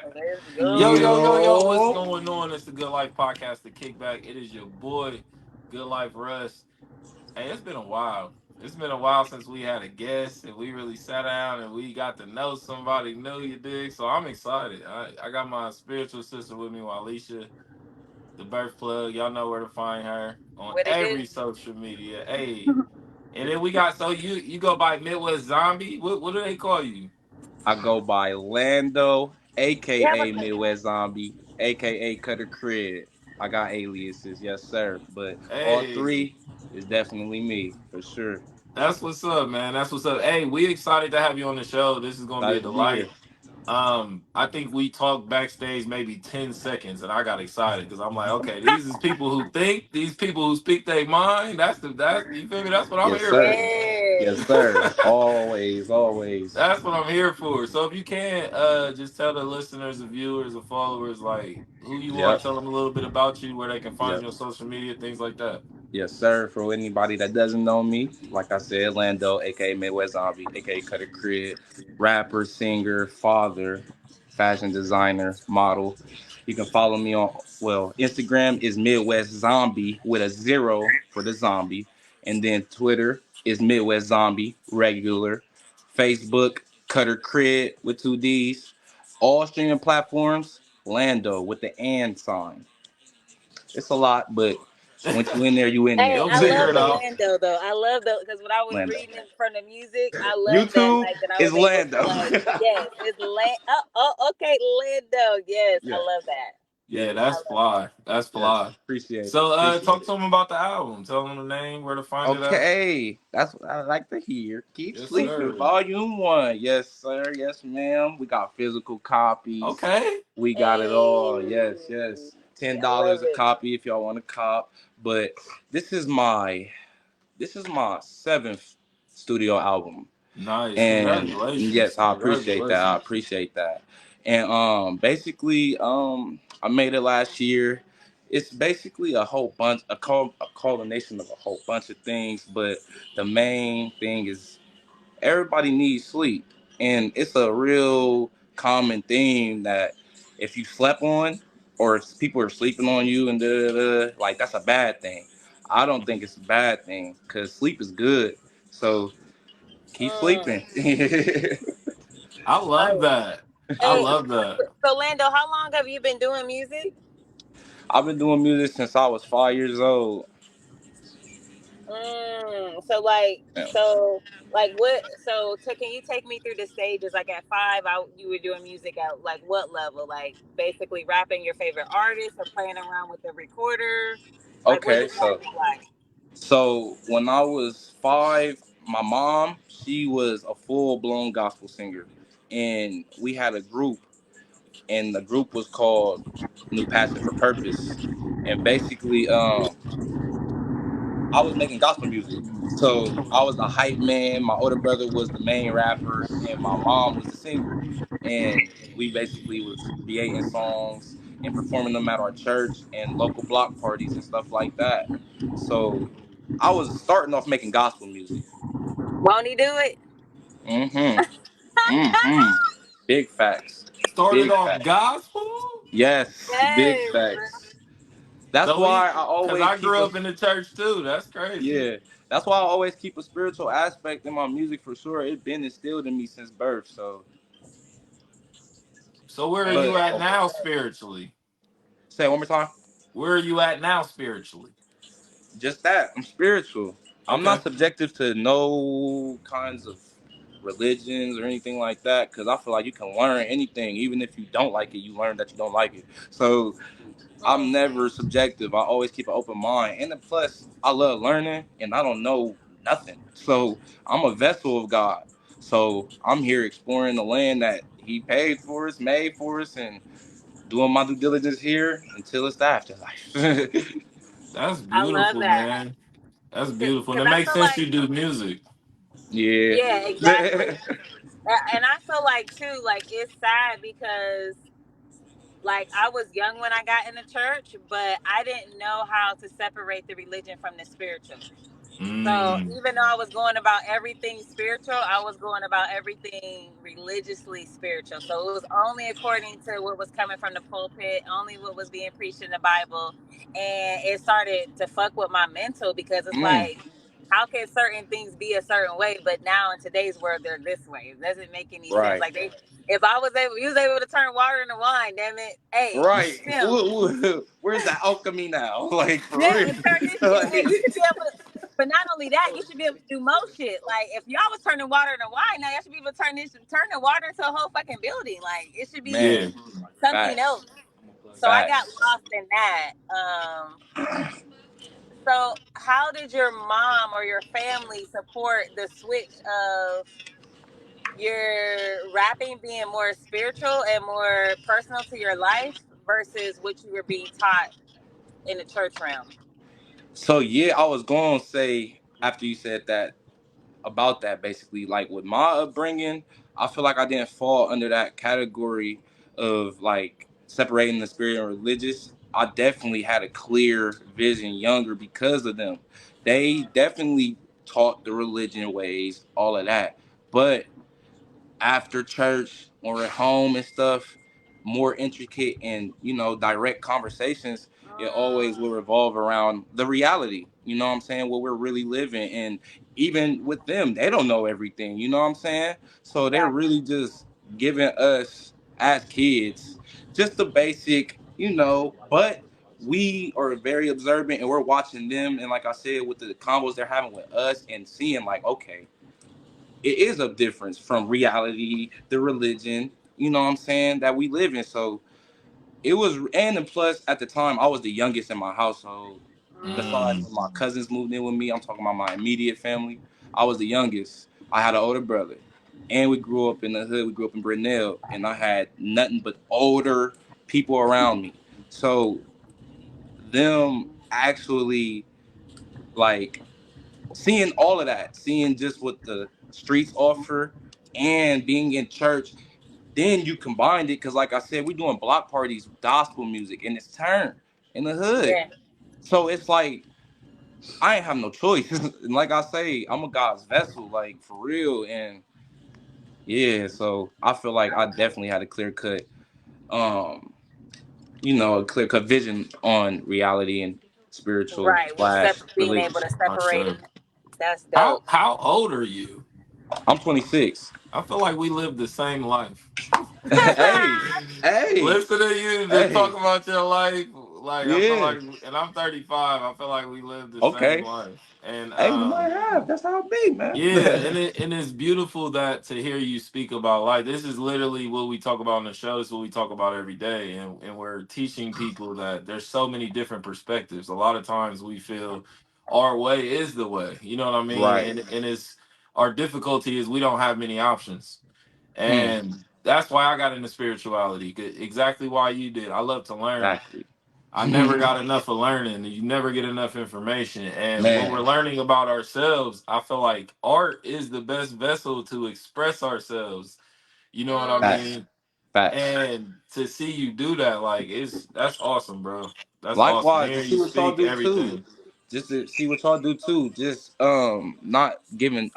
Let's Yo, what's go. going on? It's the Good Life Podcast, the Kickback. It is your boy, Good Life Russ. Hey, it's been a while. It's been a while since we had a guest and we really sat down and we got to know somebody new, you dig? So I'm excited. I got my spiritual sister with me, Alicia, the birth plug. Y'all know where to find her on What it do? every social media. Hey. And then we got you go by Midwest Zombie. What do they call you? I go by Lando, You have aka a Midwest Zombie, aka Cutter Cred. I got aliases, yes sir, but all Hey. three is definitely me for sure. That's what's up, man. That's what's up. Hey, we excited to have you on the show. This is gonna be a Excited to be here. delight. I think we talked backstage maybe 10 seconds and I got excited because I'm like, okay, these is people who think, these people who speak their mind. That's you feel me? That's what I'm Yes here sir, for. yes. yes sir. Always, always. That's what I'm here for. So if you can just tell the listeners, the viewers, the followers, like who you are, Yep, tell them a little bit about you, where they can find yep. you on social media, things like that. Yes, sir. For anybody that doesn't know me, like I said, Lando, aka Midwest Zombie, aka Cutter Crid, rapper, singer, father, fashion designer, model. You can follow me on Instagram is Midwest Zombie with a zero for the zombie, and then Twitter is Midwest Zombie regular, Facebook Cutter Crid with two D's, all streaming platforms Lando with the and sign. It's a lot, but once you in there, you in Hey, there. You'll I figure love it the out. Lando though. I love the because when I was Lando. reading it from the music, I love that. YouTube Like that, I is was able to Lando. yes, it's okay, Lando. Yes, I Yeah. love that. Yeah, Yes. I that's love fly. That's Yes. fly. Appreciate it. So Appreciate talk to it. them about the album. Tell them the name, where to find it at. Okay. That's what I like to hear. Keep Yes, that. sleeping. sir. Volume one. Yes, sir. Yes, ma'am. We got physical copies. Okay. We got it Hey, all. Yes, yes. ten I love dollars a it. copy if y'all want to cop. But this is my seventh studio album. Nice. And Congratulations. yes, I appreciate that. I Congratulations. appreciate that. And basically, I made it last year. It's basically a whole bunch, a culmination of a whole bunch of things. But the main thing is everybody needs sleep, and it's a real common theme that if you slept on, or if people are sleeping on you, and like that's a bad thing. I don't think it's a bad thing because sleep is good. So keep Mm. sleeping. I Oh, love that. I hey, love that. so Lando, how long have you been doing music? I've been doing music since I was 5 years old. Yeah. What? Can you take me through the stages? Like at five, you were doing music at like what level? Like basically rapping your favorite artist or playing around with the recorder. Like what Okay, did that so look like? when I was 5, my mom, she was a full blown gospel singer, and we had a group, and the group was called New Passion for Purpose, and basically, I was making gospel music. So I was the hype man. My older brother was the main rapper, and my mom was the singer. And we basically was creating songs and performing them at our church and local block parties and stuff like that. So I was starting off making gospel music. Won't he do it? Mm-hmm. Mm-hmm. Big facts. Started Big off facts. gospel. Yes, big Yes, bro. facts. That's So why he, I because always I keep grew a up in the church too. That's crazy. yeah. That's why I always keep a spiritual aspect in my music for sure. It's been instilled in me since birth. So, So where are Hey, you but at that's what's now up. spiritually? say it one more time. Where are you at now spiritually? Just that I'm spiritual. I'm Okay. not subjective to no kinds of religions or anything like that because I feel like you can learn anything, even if you don't like it. You learn that you don't like it. So I'm Mm. never subjective. I always keep an open mind. And then plus, I love learning and I don't know nothing. So I'm a vessel of God. So I'm here exploring the land that He paid for us, made for us, and doing my due diligence here until it's the afterlife. That's I love beautiful, that man. That's beautiful. And because it I makes feel sense like you do music. Yeah. yeah, exactly. And I feel like too, like it's sad because like I was young when I got in the church, but I didn't know how to separate the religion from the spiritual. So Mm. even though I was going about everything spiritual, I was going about everything religiously spiritual. So it was only according to what was coming from the pulpit, only what was being preached in the Bible. And it started to fuck with my mental because it's Mm, like, how can certain things be a certain way, but now in today's world they're this way? It doesn't make any sense. right. Like if I was able, you was able to turn water into wine, damn it. Hey, Right. Tim, Where's the alchemy now? Like for yeah, real. and turn this shit. Like, Hey, you should be able to. But not only that, you should be able to do more shit. Like if y'all was turning water into wine, now y'all should be able to turn the water into a whole fucking building. Like it should man, Yeah. be something facts. else. So I got Facts. lost in that. So how did your mom or your family support the switch of your rapping being more spiritual and more personal to your life versus what you were being taught in the church realm? So yeah, I was gonna say after you said that about that basically, like with my upbringing, I feel like I didn't fall under that category of like separating the spirit and religious. I definitely had a clear vision younger because of them. They definitely taught the religion ways, all of that. But after church or at home and stuff, more intricate and direct conversations, it always will revolve around the reality. You know what I'm saying? What we're really living, and even with them, they don't know everything. You know what I'm saying? So they're Exactly. really just giving us as kids just the basic, but we are very observant and we're watching them, and like I said, with the combos they're having with us and seeing like, okay, it is a difference from reality, the religion, you know what I'm saying, that we live in. So it was, and then plus at the time I was the youngest in my household. Besides Mm. when my cousins moved in with me, I'm talking about my immediate family. I was the youngest. I had an older brother, and we grew up in the hood. We grew up in Brunel, and I had nothing but older people around me. So them actually like seeing all of that, seeing just what the streets offer, and being in church, then you combined it because, like I said, we doing block parties, gospel music, and it's turned in the hood. Yeah. So it's like I ain't have no choice. And like I say, I'm a God's vessel, like for real. And yeah, so I feel like I definitely had a um, a clear cut vision on reality and spiritual Right. slash Being able religious. to I separate say. it. That's How dope. how old are you? I'm 26. I feel like we live the same life. Hey, hey, Listen to you to talk hey, about your life. Like I feel yeah, like, and I'm 35. I feel like we live the same okay. life. And Hey, we might have. That's how it be, man. yeah, and it's beautiful that to hear you speak about life. This is literally what we talk about on the show. This is what we talk about every day, and we're teaching people that there's so many different perspectives. A lot of times we feel our way is the way. You know what I mean? Right. And it's our difficulty is we don't have many options. Mm, And that's why I got into spirituality. Exactly why you did. I love to learn. exactly. I never got enough of learning. You never get enough information. And when we're Man, learning about ourselves, I feel like art is the best vessel to express ourselves. You know what I Mm. facts. mean? Facts. And to see you do that, like that's awesome, bro. That's awesome. Likewise, to Hearing see you what y'all speak do too. everything. Just to see what y'all do too. Just not giving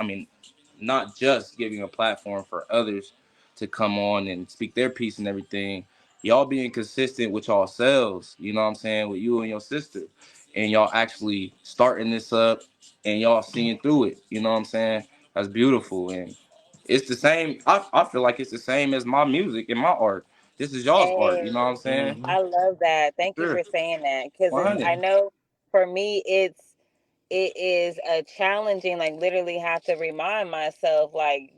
not just giving a platform for others to come on and speak their piece and everything. Y'all being consistent with yourselves, you know what I'm saying, with you and your sister. And y'all actually starting this up and y'all seeing through it. You know what I'm saying? That's beautiful. And it's the same. I feel like it's the same as my music and my art. This is y'all's art, Hey, you know what I'm saying? Hmm. I love that. Thank you Sure. for saying that because it's. I 100. know for me, it is a challenging. Like literally, have to remind myself, like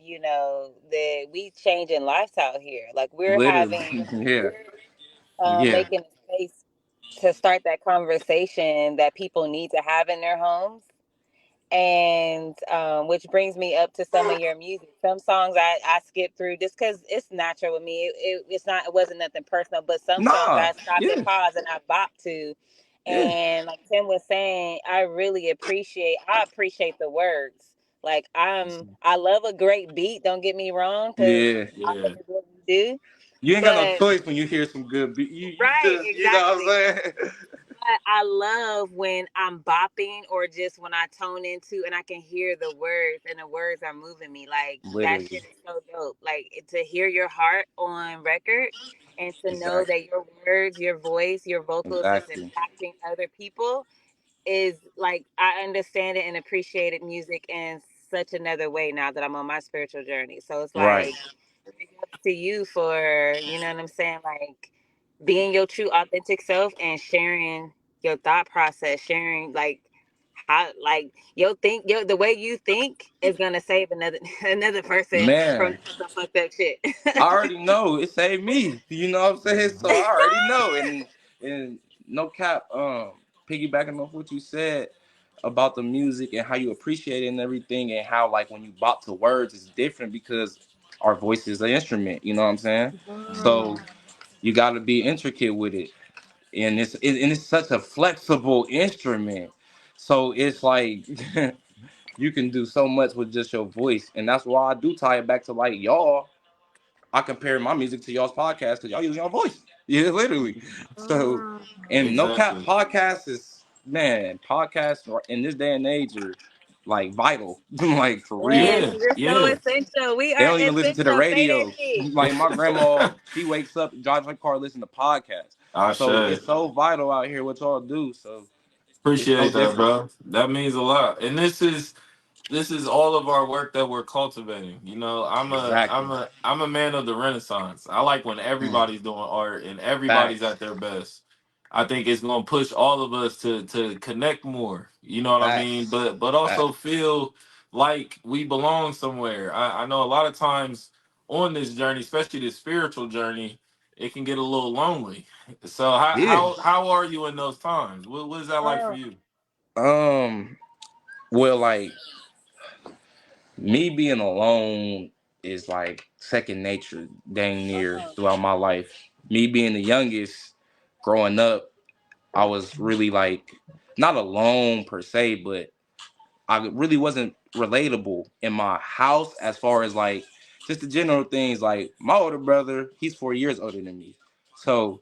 that we changing lives out here. Like we're Literally. having, Yeah. we're Yeah. making a space to start that conversation that people need to have in their homes. And which brings me up to some of your music. Some songs I skip through just because it's natural with me. It wasn't nothing personal, but some songs Nah. I stopped and Yeah. paused and I bopped to. Yeah. And like Tim was saying, I appreciate the words. Like I love a great beat. Don't get me wrong, because Yeah. Yeah. is what we do. You ain't got no But choice when you hear some good beat. You right, just, you know what exactly. I'm saying? I love when I'm bopping or just when I tone into and I can hear the words and the words are moving me. Like that Literally. shit is so dope. Like to hear your heart on record and to know Exactly. that your words, your voice, your vocals is Exactly. impacting other people is like I understand it and appreciated music in such another way now that I'm on my spiritual journey. So it's Right. like big ups to you for, you know what I'm saying, like being your true authentic self and sharing your thought process, sharing like how like your the way you think is gonna save another another person from Man, doing some fucked up shit. I already know it saved me. You know what I'm saying? So I already know. And no cap, piggybacking off what you said about the music and how you appreciate it and everything, and how like when you bop to words it's different because our voice is an instrument, you know what I'm saying? So Mm. you gotta be intricate with it. And it's such a flexible instrument. So it's like you can do so much with just your voice. And that's why I do tie it back to like y'all. I compare my music to y'all's podcast because y'all using your voice. Yeah, literally. So, and no cap, Exactly. podcast is, man, podcasts in this day and age are like vital, like for real. Man, Yeah, we're so yeah. essential. We They are don't even listen to the essential, radio. baby. Like my grandma, she wakes up, drives her car, listen to podcasts. I So should it's so vital out here what y'all do. So it's no appreciate that, different. bro. That means a lot. And this is all of our work that we're cultivating. You know, Exactly. I'm a man of the Renaissance. I like when Mm. everybody's doing art and everybody's Facts. at their best. I think it's gonna push all of us to connect more. You know what I mean? Facts. But Facts. also feel like we belong somewhere. I know a lot of times on this journey, especially this spiritual journey, it can get a little lonely. So Yeah. how are you in those times? What is that like for Mm, you? Um. Well, like me being alone is like second nature, dang near mm, throughout my life. Me being the youngest, growing up, I was really like not alone per se, but I really wasn't relatable in my house as far as like just the general things. Like my older brother, he's 4 years older than me, so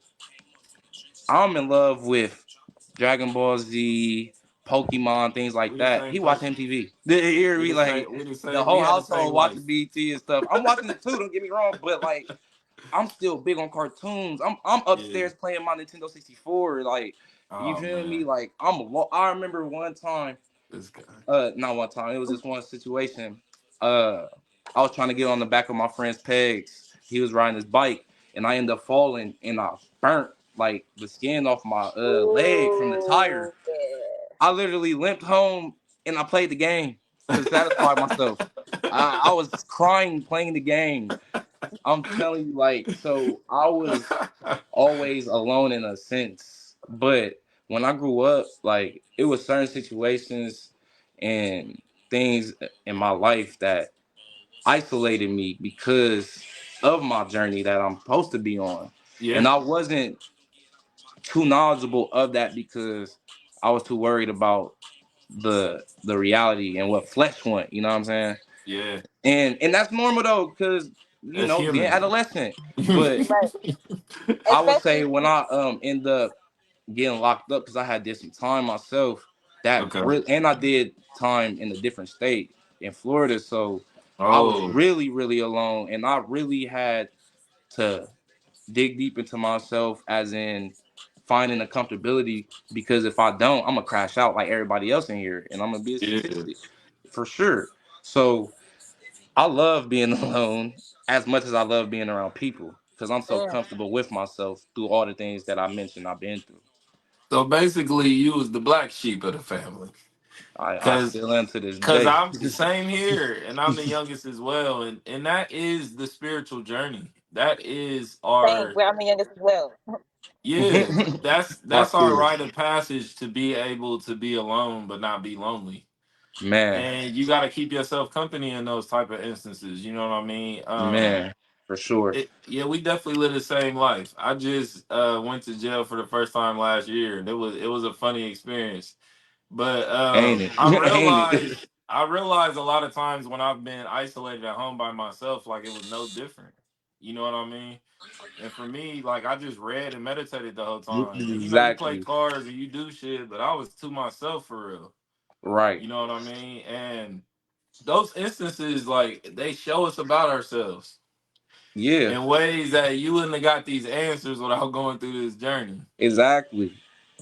I'm in love with Dragon Ball Z, Pokemon, things like We the that. same He watched person. MTV. Here We we the like same. We the the same. We whole had the same household watching life. BT and stuff. I'm watching it too. Don't get me wrong, but like I'm still big on cartoons. I'm Yeah. upstairs playing my Nintendo 64. Like you Oh feel me? man, Like I remember one time. this guy. Not one time. It was just one situation. Uh, I was trying to get on the back of my friend's pegs. He was riding his bike, and I ended up falling, and I burnt like the skin off my leg from the tire. ooh, yeah. I literally limped home, and I played the game to satisfy myself. I was crying playing the game. I'm telling you, like, so I was always alone in a sense. But when I grew up, like it was certain situations and things in my life that isolated me because of my journey that I'm supposed to be on. Yeah, And I wasn't too knowledgeable of that because I was too worried about the reality and what flesh want, you know what I'm saying? yeah. And that's normal though, because That's being human. adolescent. But Right. I would say Especially when I end up getting locked up because I had did some time myself. That Okay. really, and I did time in a different state in Florida, so I was Oh, really alone, and I really had to dig deep into myself, as in finding a comfortability. Because if I don't, I'm gonna crash out like everybody else in here, and I'm gonna be a yeah. statistic for sure. So I love being alone as much as I love being around people because I'm so mm, comfortable with myself through all the things that I mentioned I've been through. So basically, you was the black sheep of the family, I cause still am to this cause day. I'm the same here, and I'm the youngest as well, and that is the spiritual journey. That is same. our Where I'm the youngest as well. yeah. That's Lock our in. rite of passage to be able to be alone but not be lonely. Man, And you got to keep yourself company in those type of instances. You know what I mean? man, for sure. Yeah, we definitely live the same life. I just went to jail for the first time last year, and it was a funny experience. But Ain't it? I Ain't it? realized I realized a lot of times when I've been isolated at home by myself, like it was no different. You know what I mean? And for me, like I just read and meditated the whole time. And you play Exactly. cards and you do shit, but I was to myself for real. Right. You know what I mean? And those instances, like they show us about ourselves Yeah. in ways that you wouldn't have got these answers without going through this journey. Exactly.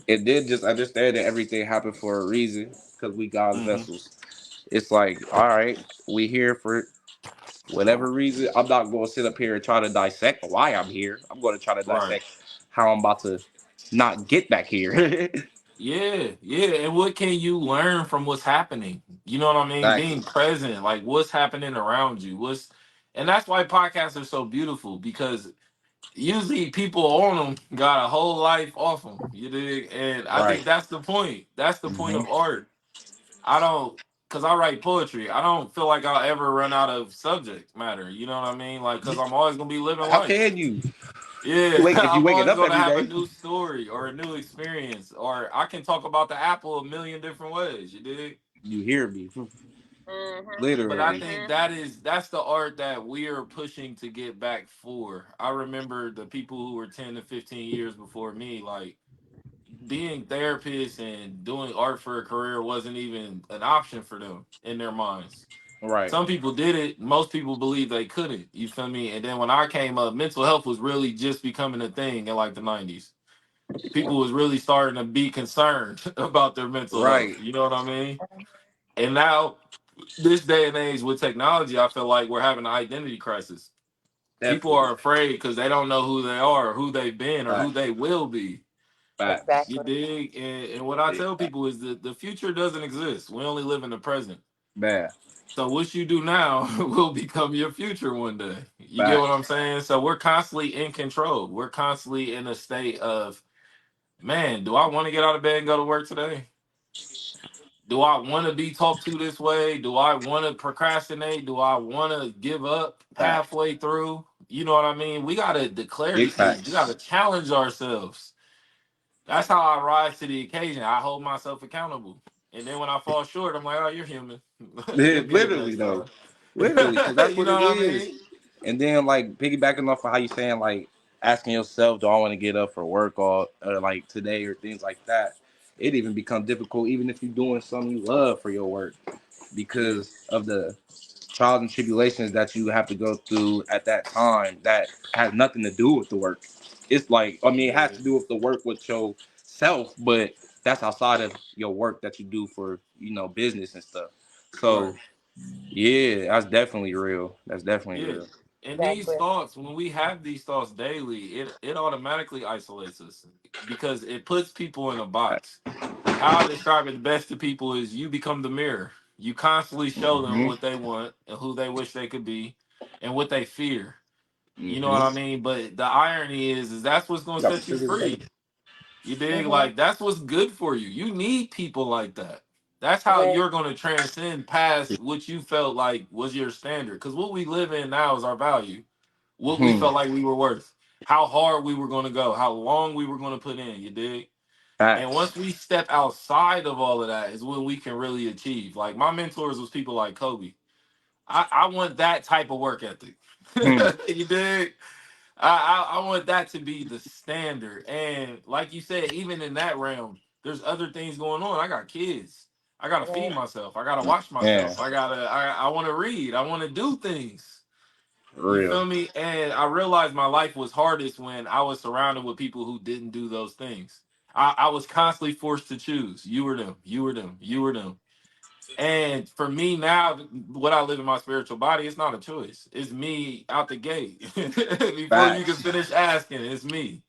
It did just understand that everything happened for a reason because we God's Hmm. vessels. It's like, all right, we here for whatever reason. I'm not going to sit up here and try to dissect why I'm here. I'm going to try to Right. dissect how I'm about to not get back here. Yeah, yeah. And what can you learn from what's happening? You know what I mean? Exactly. Being present, like what's happening around you. And that's why podcasts are so beautiful because usually people on them got a whole life off them. You dig? And I Right. think that's the point. That's the point Hmm. of art. I don't, because I write poetry. I don't feel like I'll ever run out of subject matter. You know what I mean? Like, because I'm always gonna be living How life. can you? Yeah, If you I'm waking always up gonna every have a day, new story or a new experience, or I can talk about the apple a million different ways. You dig? you hear me. Mhm. But I Literally. think Mhm. that's the art that we are pushing to get back for. I remember the people who were 10 to 15 years before me, like being therapists and doing art for a career wasn't even an option for them in their minds. Right. Some people did it. Most people believe they couldn't. You feel me? And then when I came up, mental health was really just becoming a thing in like the 90s. People was really starting to be concerned about their mental health. Right. You know what I mean? And now, this day and age with technology, I feel like we're having an identity crisis. People Definitely. are afraid because they don't know who they are, or who they've been, or who Facts. they will be. Facts. You Exactly. dig? And what I tell Yeah. people is that the future doesn't exist. We only live in the present. Man. So what you do now will become your future one day. You get what I'm Facts. saying? So we're constantly in control. We're constantly in a state of, man, do I want to get out of bed and go to work today? Do I want to be talked to this way? Do I want to procrastinate? Do I want to give up Facts. halfway through? You know what I mean? We got to declare Big these things. We got to facts. challenge ourselves. That's how I rise to the occasion. I hold myself accountable. And then when I fall short, I'm like, oh, you're human. You'll get it Literally next though. time. Literally, because that's You what know it what I is. mean? And then like piggybacking off of how you saying like asking yourself, do I want to get up for work or like today or things like that. It even becomes difficult even if you're doing something you love for your work Yeah. because of the trials and tribulations that you have to go through at that time that has nothing to do with the work. It's like I mean it has Yeah. to do with the work with yourself, but that's outside of your work that you do for business and stuff. Right. So yeah, that's definitely real. That's definitely Yeah. real. And these Exactly. thoughts, when we have these thoughts daily, it automatically isolates us because it puts people in a box. How I describe it best to people is you become the mirror. You constantly show them Hmm. what they want and who they wish they could be and what they fear. You know what I Hmm. mean? But the irony is that's what's gonna Got some set you sugar today? free. You dig? Mhm. Like that's what's good for you. You need people like that. That's how Right. you're gonna transcend past what you felt like was your standard. Because what we live in now is our value. What we Hmm. felt like we were worth. How hard we were gonna go. How long we were gonna put in. You dig? And once Facts. we step outside of all of that is when we can really achieve. Like my mentors was people like Kobe. I want that type of work ethic. Hmm. You dig? I want that to be the standard. And like you said, even in that realm, there's other things going on. I got kids. I gotta Right. feed myself. I gotta watch Yeah, myself. I wanna read. I wanna do things. You real. feel me? And I realized my life was hardest when I was surrounded with people who didn't do those things. I was constantly forced to choose. You were them, you were them, you were them. And for me now, what I live in my spiritual body, it's not a choice. It's me out the gate. Before you can Facts. finish asking, it's me.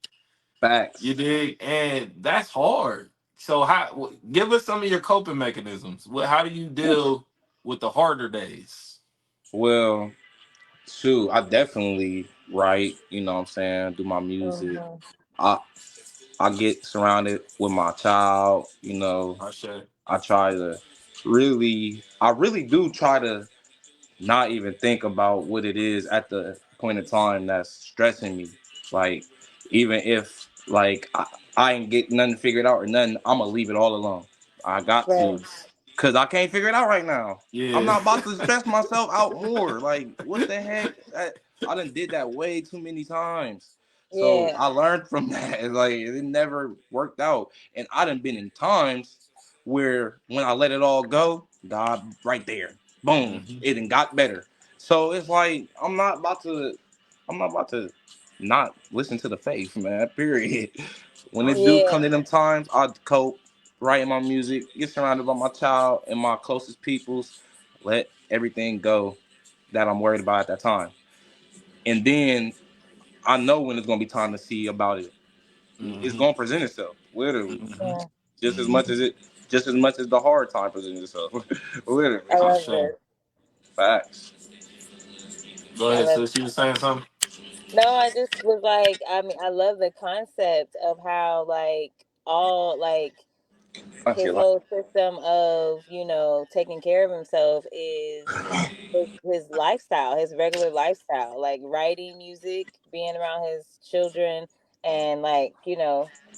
You Facts. dig? And that's hard. So how give us some of your coping mechanisms. How do you deal with the harder days? Well, shoot, I definitely write, what I'm saying, do my music. Mhm. I I get surrounded with my child, I say, I try to I really do try to not even think about what it is at the point in time that's stressing me. Like, even if like I ain't get nothing figured out or nothing, I'm gonna leave it all alone. I got Right. to, cause I can't figure it out right now. I'm yeah. not about to stress myself out more. Like, what the heck? I done did that way too many times. So Yeah. I learned from that. Like it never worked out. And I done been in times where when I let it all go, God right there. Boom. Hmm. It done got better. So it's like I'm not about to not listen to the faith, man. Period. When it do Yeah. come to them times, I cope, writing my music, get surrounded by my child and my closest peoples, let everything go that I'm worried about at that time. And then I know when it's gonna be time to see about it. It's Hmm. gonna present itself, literally, Hmm. Yeah. just as much as just as much as the hard time presents itself, I literally. For love sure. this. Facts. Go I ahead, love sis. You was saying something? No, I just was like, I mean, I love the concept of how like all like I his feel like whole system of, taking care of himself is his lifestyle, his regular lifestyle, like writing music, being around his children, and like,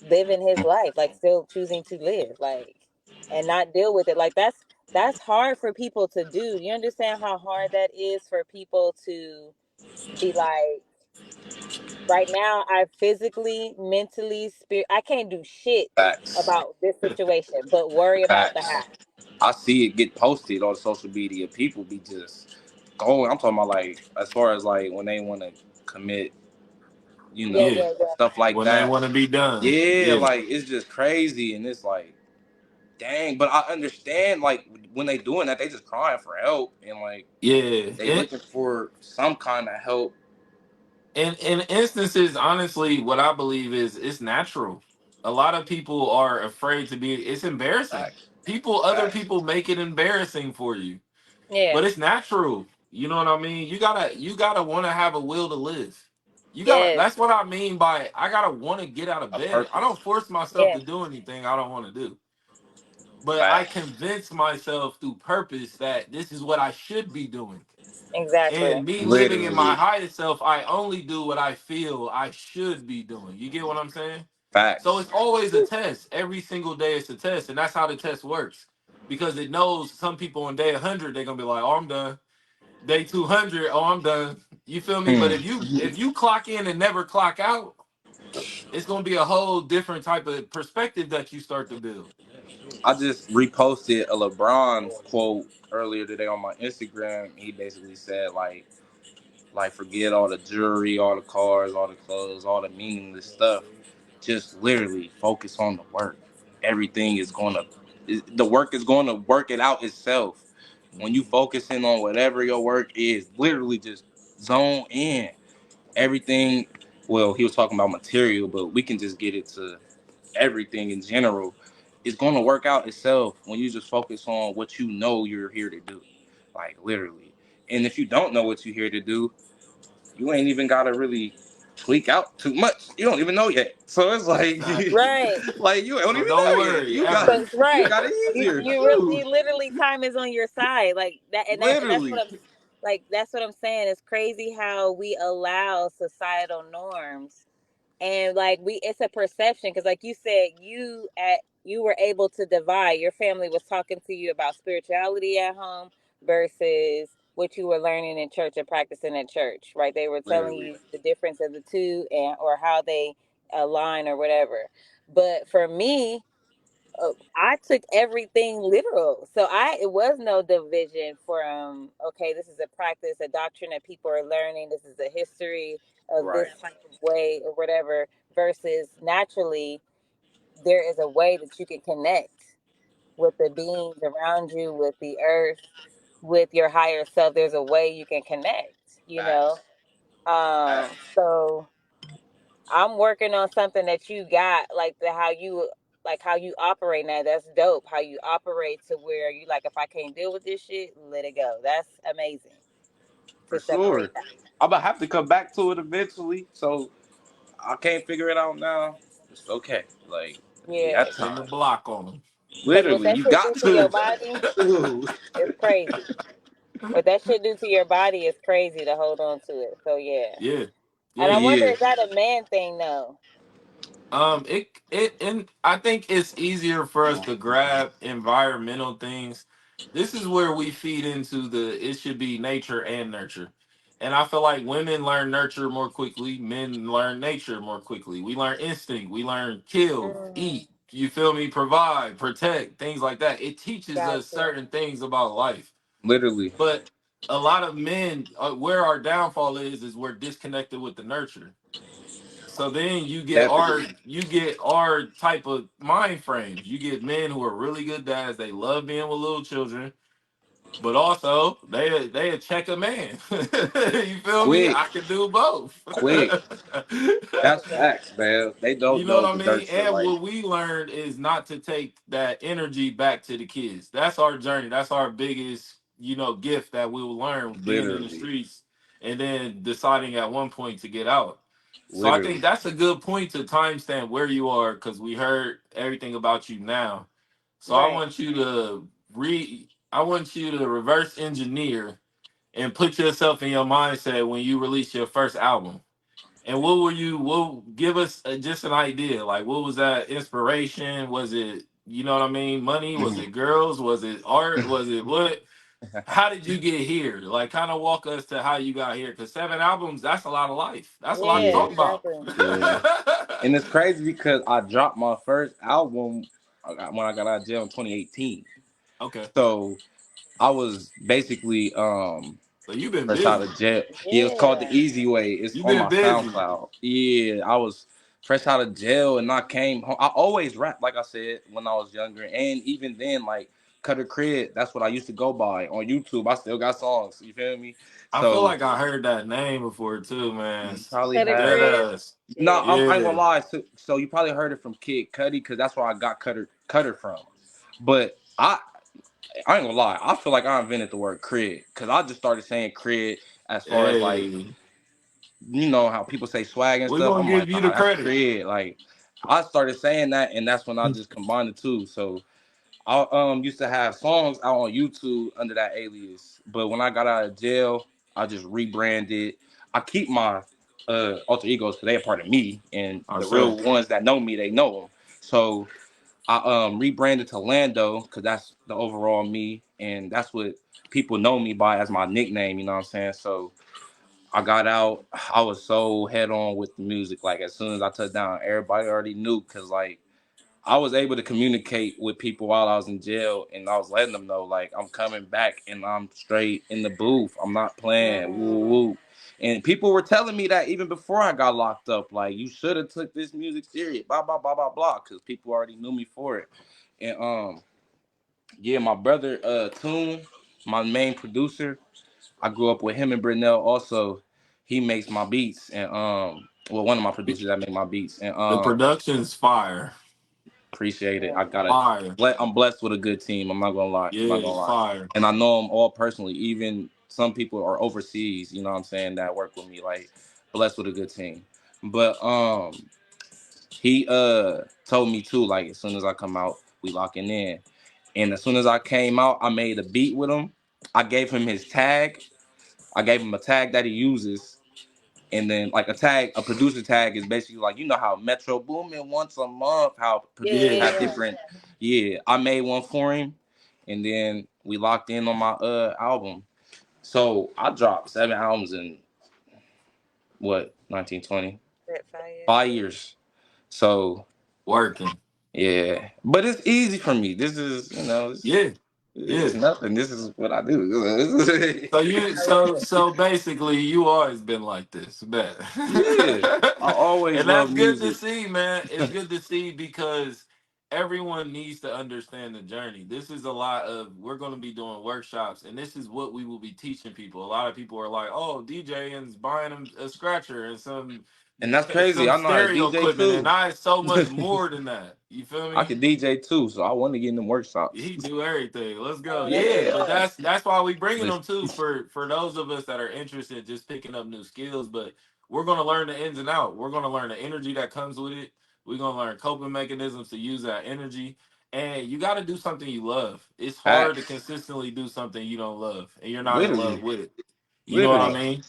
living his life, like still choosing to live, like, and not deal with it. Like that's hard for people to do. You understand how hard that is for people to be like, right now I physically, mentally, I can't do shit facts, about this situation, but worry about the facts. how. I see it get posted on social media. People be just going. I'm talking about like as far as like when they want to commit, Yeah, Yeah. yeah, yeah. stuff like When they that. want to be done. Yeah, Yeah. like it's just crazy, and it's like, dang. But I understand, like when they doing that, they just crying for help, and like Yeah. they looking for some kind of help. In instances, honestly, what I believe is it's natural. A lot of people are afraid to be. It's embarrassing. Facts, Other facts. people make it embarrassing for you, Yeah. but it's natural. You know what I mean? You gotta want to have a will to live. You gotta. Yes. That's what I mean by I gotta want to get out of A bed. I purpose. don't force myself Yeah. to do anything I don't want to do, but I Facts. convince myself through purpose that this is what I should be doing. Exactly. And me living in my Literally. highest self, I only do what I feel I should be doing. You get what I'm saying? So Facts. it's always a test. Every single day it's a test. And that's how the test works. Because it knows some people on day 100, they're gonna be like, oh, I'm done. Day 200, oh, I'm done. You feel me? But Hmm. if you clock in and never clock out, it's gonna be a whole different type of perspective that you start to build. I just reposted a LeBron quote earlier today on my Instagram. He basically said like forget all the jewelry, all the cars, all the clothes, all the meaningless stuff. Just literally focus on the work. Everything is the work is going to work it out itself. When you Mhm. focusing on whatever your work is, literally just zone in. Everything, well, he was talking about material, but we can just get it to everything in general. It's going to work out itself when you just focus on what you know you're here to do. Like literally. And if you don't know what you're here to do, you ain't even gotta really tweak out too much. You don't even know yet. So it's like, Exactly. Right. like you don't So even don't know yet. worry You got ever. But you right. got it You easier you really too. you literally, time is on your side. Like that, and that's Literally, what I'm like, that's what I'm saying. It's crazy how we allow societal norms, and like it's a perception, because like you said, you were able to divide. Your family was talking to you about spirituality at home versus what you were learning in church and practicing at church, right? They were telling literally, you the difference of the two, and or how they align or whatever. But for me, I took everything literal. So it was no division from, okay, this is a practice, a doctrine that people are learning. This is a history of right. this type of way or whatever, versus naturally there is a way that you can connect with the beings around you, with the earth, with your higher self. There's a way you can connect, you know? Facts, facts, So I'm working on something that you got, like how you operate now. That's dope. How you operate to where you like, if I can't deal with this shit, let it go. That's amazing for to sure. separate that. I'm gonna have to come back to it eventually. So I can't figure it out now. It's okay. Like we Yeah, got Spin the time. block on them. because what Literally, that you shit do got to your to. body is crazy. What that shit do to your body is crazy to hold on to it. So yeah, Yeah. and I Yeah. wonder, Yeah, is that a man thing though? And I think it's easier for us to grab environmental things. This is where we feed into the it should be nature and nurture. And I feel like women learn nurture more quickly, men learn nature more quickly. We learn instinct, we learn kill, Mm, eat, you feel me, provide, protect, things like that. It teaches us gotcha. certain things about life. Literally. But a lot of men, where our downfall is we're disconnected with the nurture. So then Definitely. you get our type of mind frames. You get men who are really good dads. They love being with little children, but also they check a man. You feel me? Quick, I can do both. quick. That's facts, man. They You don't know what know I the mean? nurture And like what we learned is not to take that energy back to the kids. That's our journey. That's our biggest, gift that we will learn being in the literally, streets and then deciding at one point to get out. So I think literally. that's a good point to timestamp where you are because we heard everything about you now. So Right. I want you to reverse engineer and put yourself in your mindset when you release your first album. And what give us just an idea? Like, what was that inspiration? Was it, you know what I mean? Money? Was it girls? Was it art? Was it what? How did you get here? Like, kind of walk us to how you got here. Because 7 albums, that's a lot of life. That's a lot to Yeah, Yeah, talk about. exactly. yeah. And it's crazy because I dropped my first album when I got out of jail in 2018. Okay. So I was basically So you've been fresh out busy. of jail. Yeah, it was called The Yeah. Easy Way. It's You've on been my busy. SoundCloud. Yeah, I was fresh out of jail and I came home. I always rap, like I said, when I was younger. And even then, like Cutter Cred, that's what I used to go by on YouTube. I still got songs. You feel me? I feel So like I heard that name before too, man. you probably Cut a Dead have. crib. ass. No, Yeah. I ain't Yeah. gonna lie. So you probably heard it from Kid Cudi because that's where I got Cutter from. But I ain't gonna lie. I feel like I invented the word cred because I just started saying cred as far as like Hey, how people say swag and we're stuff. gonna I'm like, give you the nah, that's credit. cred. Like I started saying that, and that's when I just combined the two. So I used to have songs out on YouTube under that alias, but when I got out of jail, I just rebranded. I keep my alter egos because they are part of me, and I the say. real ones that know me, they know them. So I rebranded to Lando because that's the overall me, and that's what people know me by as my nickname. You know what I'm saying? So I got out. I was so head on with the music. Like as soon as I touched down, everybody already knew because like I was able to communicate with people while I was in jail, and I was letting them know like I'm coming back and I'm straight in the booth. I'm not playing. Woo Mm, woo. And people were telling me that even before I got locked up, like you should have took this music serious, blah blah blah blah blah, because people already knew me for it. And yeah, my brother Toon, my main producer, I grew up with him and Brunel. Also, he makes my beats, and well, one of my producers that make my beats, and The production's fire. appreciate it. yeah. I got a, Fire. I'm blessed with a good team. I'm not gonna lie. I'm not Yeah, gonna lie. fire. And I know them all personally. Even some people are overseas. You know what I'm saying? That work with me. Like blessed with a good team. But he told me too. Like as soon as I come out, we locking in. And as soon as I came out, I made a beat with him. I gave him his tag. I gave him a tag that he uses. And then like a producer tag is basically like how Metro Boomin once a month, how Yeah, producers Yeah. have yeah, different. Yeah, I made one for him, and then we locked in on my album. So I dropped 7 albums in what 1920 yeah. That fire. 5 years. So Working. yeah, but it's easy for me. This is Yeah. it's Yeah. nothing. This is what I do. I love it. So basically you always been like this, bet. Yeah, I always And love that's good to music. see, man. It's good to see because everyone needs to understand the journey. This is a lot of we're going to be doing workshops and this is what we will be teaching people. A lot of people are like, "Oh, DJing's buying them a scratcher and And that's crazy. some I know how to stereo DJ equipment." And too. I so much more than that. You feel I me? could DJ too, so I want to get in them workshops. He do everything. Let's go. Oh, that's Yeah, what's Yeah. but up. that's why we bringing Listen, them too for those of us that are interested in just picking up new skills. But we're gonna learn the ins and out. We're gonna learn the energy that comes with it. We're gonna learn coping mechanisms to use that energy. And you got to do something you love. It's hard to facts. consistently do something you don't love, and you're not in love Literally. with it. You know what I Literally. Right. mean?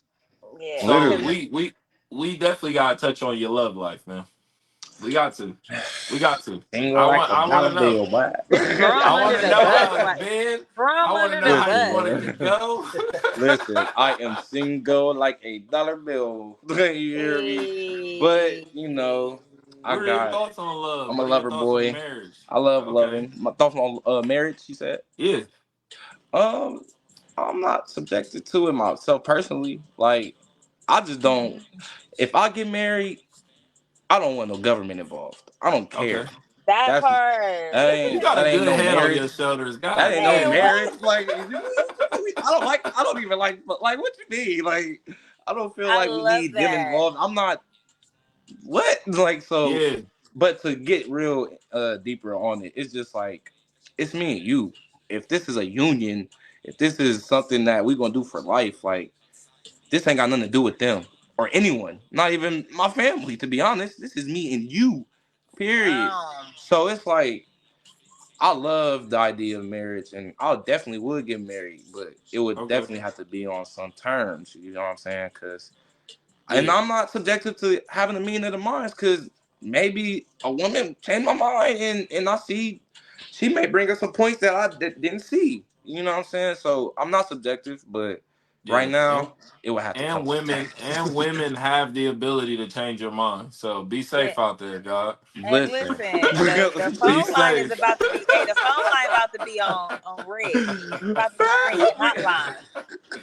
Yeah. So Literally. Cause we definitely got to touch on your love life, man. We got to. We got to. Single like a I want dollar to know. bill, boy. Just throw I them want under to the know bus. how it's Like been. throw I them want to under know the how you bus. Listen, want it to man. go. Listen, I am single like a dollar bill. You hear me? But Hey. I What are your got. thoughts on love? I'm a What are your lover thoughts on boy. marriage? I love Okay. loving. My thoughts on marriage. She said. Yeah. Um, I'm not subjected to it myself personally. Like, I just don't. If I get married, I don't want no government involved. I don't Okay. care. That That's part. You got that a ain't good no head on your marriage. shoulders. That God ain't no Hey, damn. what? marriage. Like, I don't like. I don't even like. But like, what you mean? Like, I don't feel I like we love need them that. involved. I'm not. What? Like, so. Yeah. But to get real deeper on it, it's just like it's me and you. If this is a union, if this is something that we're gonna do for life, like this ain't got nothing to do with them or anyone, not even my family. To be honest, this is me and you. Period. Um, So it's like I love the idea of marriage, and I definitely would get married, but it would Okay. definitely have to be on some terms. You know what I'm saying? Because and Yeah. I'm not subjective to having a meeting of the minds because maybe a woman changed my mind and I see she may bring us some points that I didn't see. You know what I'm saying? So I'm not subjective, but right Yeah. now it would have to come And to terms. women have the ability to change your mind. So be yeah. safe out there, God. Hey, Listen. listen, the Be phone line is safe. about to be. Hey, the phone line about to be on red. About to be red hotline.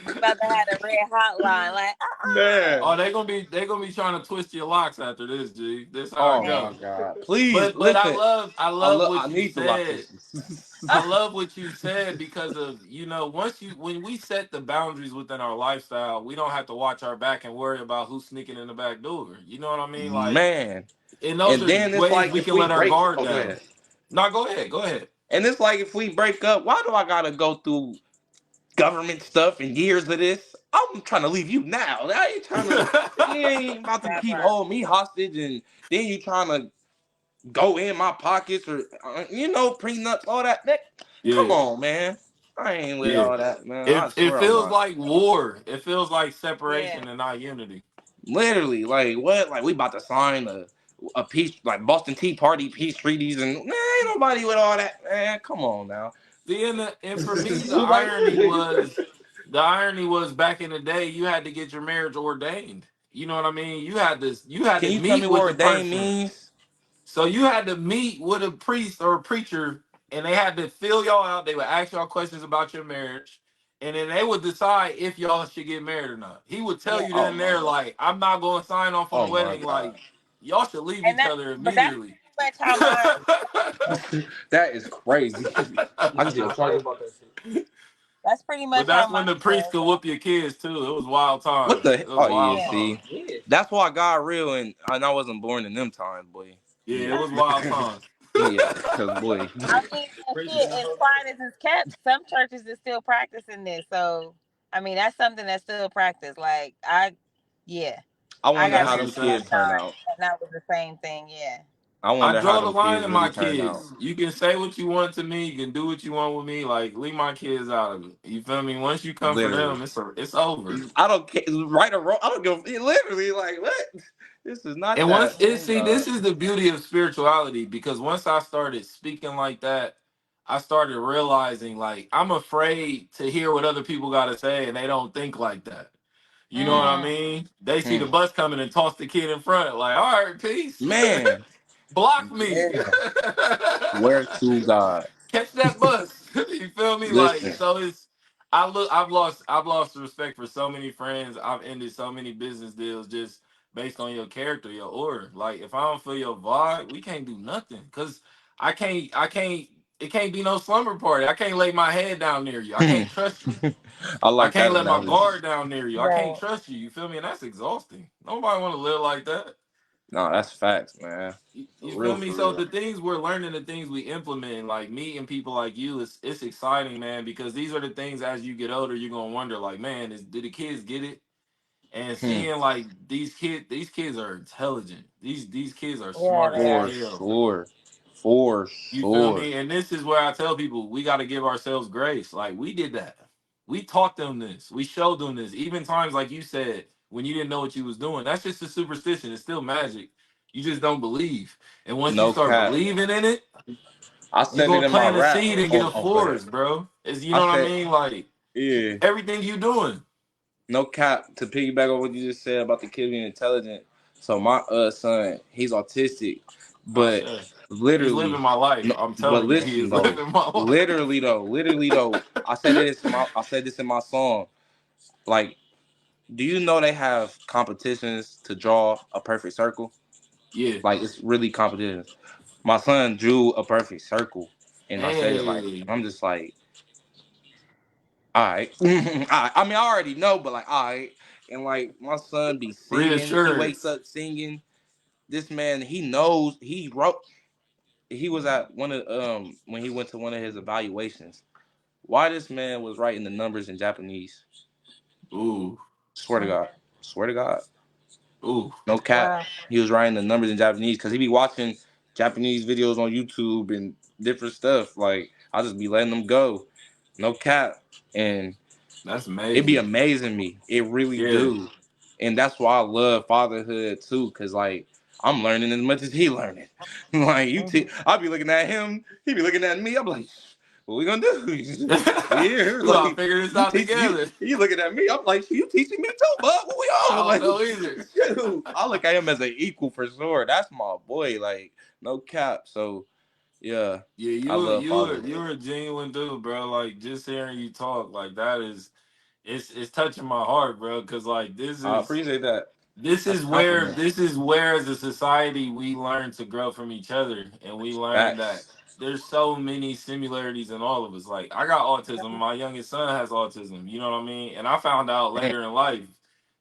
We about to have a red hotline. Like, Man. Oh, they gonna be trying to twist your locks after this, G. This how it Oh hey, my go. God. Please But listen. I love I what you need the lock said. pieces. I love what you said because of once you when we set the boundaries within our lifestyle, we don't have to watch our back and worry about who's sneaking in the back door. You know what I mean? Like, Man. and those And are then it's ways like we if can we let our break guard oh go down. ahead. No, go ahead, go ahead. And it's like if we break up, why do I gotta go through government stuff and years of this? I'm trying to leave you now. I ain't trying to. You ain't about to that keep part. holding me hostage, and then you trying to go in my pockets or prenups, all that. Come Yeah, on, man. I ain't with yeah. all that, man. I It swear I'm feels not. like war. It feels like Yeah. separation and not unity. Literally, like what? Like we about to sign a peace, like Boston Tea Party peace treaties, and man, ain't nobody with all that, man. Come on now. See, and for me, Like, the irony was back in the day, you had to get your marriage ordained. You know what I mean? You had can to you tell me meet what with the ordained person. means? So you had to meet with a priest or a preacher, and they had to fill y'all out. They would ask y'all questions about your marriage, and then they would decide if y'all should get married or not. He would tell Yeah. you then Oh and my there, god. like, I'm not going to sign off on a Oh my wedding. god. Like, y'all should leave And each that, other but that's immediately. pretty much how mine. That is crazy. I can see a charger about that shit. That's pretty But much how that's when mine the priest was. could whoop your kids too. It was wild What times. the? It was Oh yeah. wild Yeah. times. See, that's why I got real, and I wasn't born in them times, boy. Yeah, it Yeah. was wild times. Yeah. Cause boy. I mean, and shit, as quiet as it's kept, some churches is still practicing this. So, I mean, that's something that's still practiced. Yeah, I I wonder got how That's married them what's one up. kids turn time, out. and that was the same thing. Yeah. I I wonder how draw the them line kids in really my turn out. kids. You can say what you want to me. You can do what you want with me. Like, leave my kids out of it. You feel me? Once you come for Literally. them, it's over. I don't care, right or wrong. I don't give. Literally, like what? This is not And that. once it Oh see, this God. is the beauty of spirituality because once I started speaking like that, I started realizing like I'm afraid to hear what other people got to say, and they don't think like that. You know what I Mm, mean? They see the Hmm. bus coming and toss the kid in front, like, all right, peace. Man, Block me. man. Swear to God. Catch that bus. You feel me? Like, Listen. so it's I've lost respect for so many friends. I've ended so many business deals just based on your character, your order. Like if I don't feel your vibe, we can't do nothing. Cause I can't it can't be no slumber party. I can't lay my head down near you. I can't trust you. I I like that can't let my analogy. guard down near you. I can't right. trust you. You feel me? And that's exhausting. Nobody want to live like that. No, that's facts, man. For You real, feel me? for So real. the things we're learning, the things we implement, like meeting people like you, it's exciting, man. Because these are the things as you get older, you're gonna wonder, like, man, do the kids get it? And Hmm. seeing like these kids are intelligent. These kids are Yeah, smart they as For are. hell. sure. For You feel sure. me? And this is where I tell people we got to give ourselves grace. Like we did that. We taught them this. We showed them this. Even times like you said when you didn't know what you was doing. That's just a superstition. It's still magic. You just don't believe. And once you No start cap. believing in it, I you said it gonna in my plant a rap. seed and get Oh, a oh, go ahead. forest, bro. It's, you I know what I said, mean? Like yeah. everything you doing. No cap. To piggyback on what you just said about the kid being intelligent. So my son, he's autistic, Oh but shit. He's living literally, my life. no. I'm But telling you, he listen is though, living my life. literally though, I said this in my song. Like, do you know they have competitions to draw a perfect circle? Yeah. Like, it's really competitions. My son drew a perfect circle, and I said it like, Hey. I'm just like, all right. I mean, I already know, but like, all right. And like, my son be singing. He wakes Reassurance. up singing. This man, he knows. He wrote. He was at one of when he went to one of his evaluations. Why this man was writing the numbers in Japanese? Ooh. Swear to God. Swear to God. Ooh. No cap. Wow. He was writing the numbers in Japanese because he be watching Japanese videos on YouTube and different stuff. Like, I just be letting them go. No cap. And That's it be amazing. amazing me. It really Yeah. do. And that's why I love fatherhood too, cause like I'm learning as much as he learning. Like Mhm. I be looking at him, he be looking at me. I'm like, what we gonna do? We here, We gotta like figure this you out teach you. together. He looking at me. I'm like, you teaching me too, bud. What we I on? don't Like, know either. shoot. I look at him as an equal for sure. That's my boy. Like, no cap. So yeah, Yeah, I love you're fatherhood. a genuine dude, bro. Like just hearing you talk, like that is it's touching my heart, bro. Cause like I appreciate that. That's a compliment. this is where as a society we learn to grow from each other, and we learn that Facts. there's so many similarities in all of us. Like I got autism, my youngest son has autism. You know what I mean? And I found out Man. later in life,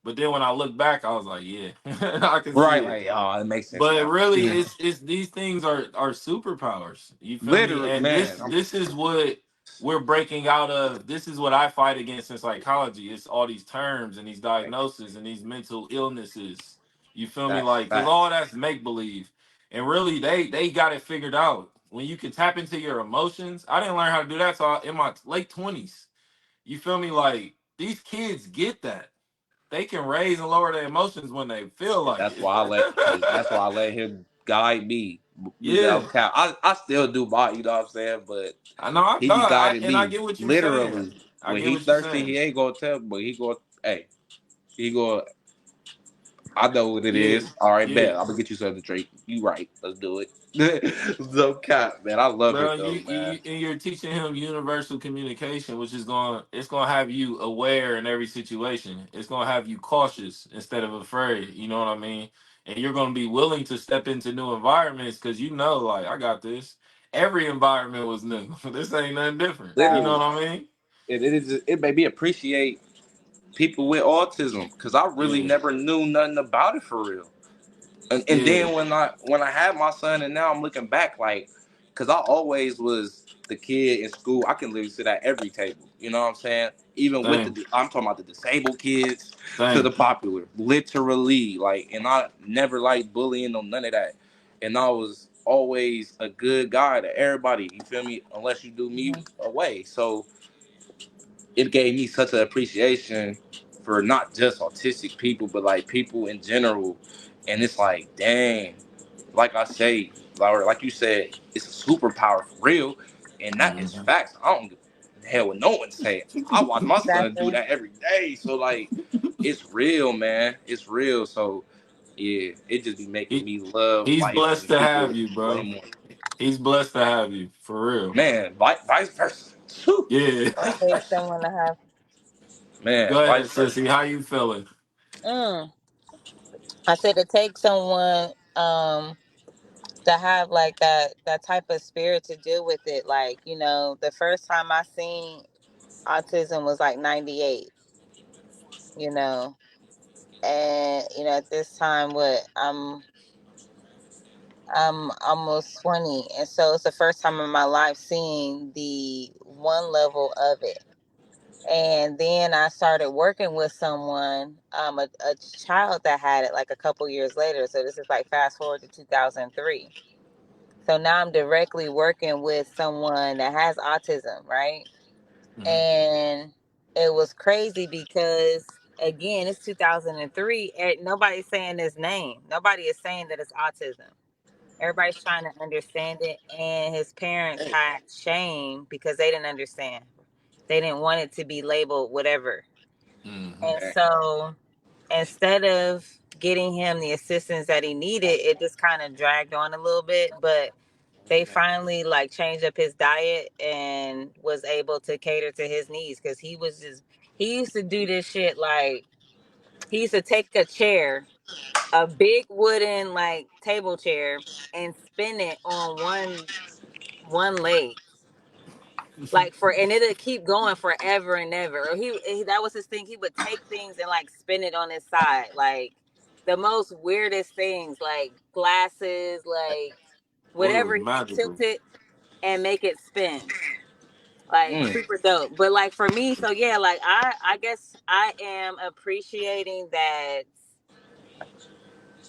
but then when I look back, I was like, yeah, I can see Right, it. like, oh, it makes sense But now. really, it's these things are superpowers. You feel me? Literally, And man. this is what we're breaking out of. This is what I fight against in psychology. It's all these terms and these diagnoses and these mental illnesses. You feel me? That's Like, cause all facts. that's make believe, and really they got it figured out. When you can tap into your emotions, I didn't learn how to do that till in my late 20s. You feel me? Like these kids get that. They can raise and lower their emotions when they feel And like that's why I let hey, that's why I let him guide me. yeah. Without cap. I still do my, you know what I'm saying? But I know I he be thought, guiding and I me. get what you're saying. Literally. I When get he what you're thirsty, he saying. ain't gonna tell, but he go hey, he go I know what it Yeah, is. All right, yeah, bet. I'm gonna get you something to drink. You right. Let's do it. No cap, man. I love bro. it though, man. And you're teaching him universal communication, which is it's gonna have you aware in every situation. It's gonna have you cautious instead of afraid. You know what I mean? And you're gonna be willing to step into new environments because you know, like, I got this. Every environment was new. This ain't nothing different. You know Right. what Literally. I mean? It made me appreciate people with autism because I really Yeah, never knew nothing about it for real. And yeah, then when I had my son and now I'm looking back like, because I always was the kid in school. I can literally sit at every table. You know what I'm saying? Even with same, the I'm talking about the disabled kids to the same. popular, literally like. And I never liked bullying or none of that. And I was always a good guy to everybody. You feel me? Unless you do me Mhm. away. So it gave me such an appreciation for not just autistic people, but like people in general. And it's like, dang, like I say, like you said, it's a superpower for real, and that is Mhm. facts. I don't give a hell what no one saying. I watch my son do Exactly. that every day, so like, it's real, man. It's real. So yeah, it just be making He me love he's life blessed and to people have you, way bro. more. He's blessed to have you for real. Man, vice versa. Whew. Yeah. It Vice takes versa. someone to have. Man, Go ahead, vice versa. sissy. How you feeling? Mm. I said it takes someone to have like that type of spirit to deal with it. Like, the first time I seen autism was like 98, you know. And at this time, what I'm almost 20, and so it's the first time in my life seeing the one level of it. And then I started working with someone, a child that had it like a couple years later. So this is like fast forward to 2003. So now I'm directly working with someone that has autism, right? Mhm. And it was crazy because again, it's 2003. Nobody's saying his name. Nobody is saying that it's autism. Everybody's trying to understand it, and his parents had shame because they didn't understand. They didn't want it to be labeled whatever. Mm-hmm. And so instead of getting him the assistance that he needed, it just kind of dragged on a little bit. But they finally like changed up his diet and was able to cater to his needs because he used to do this shit like he used to take a chair, a big wooden like table chair, and spin it on one leg, like for, and it'll keep going forever and ever. Or that was his thing. He would take things and like spin it on his side, like the most weirdest things, like glasses, like Boy, it whatever. was He would tilt magical. it and make it spin, like Mm. super dope. But like for me, so yeah, like I guess I am appreciating that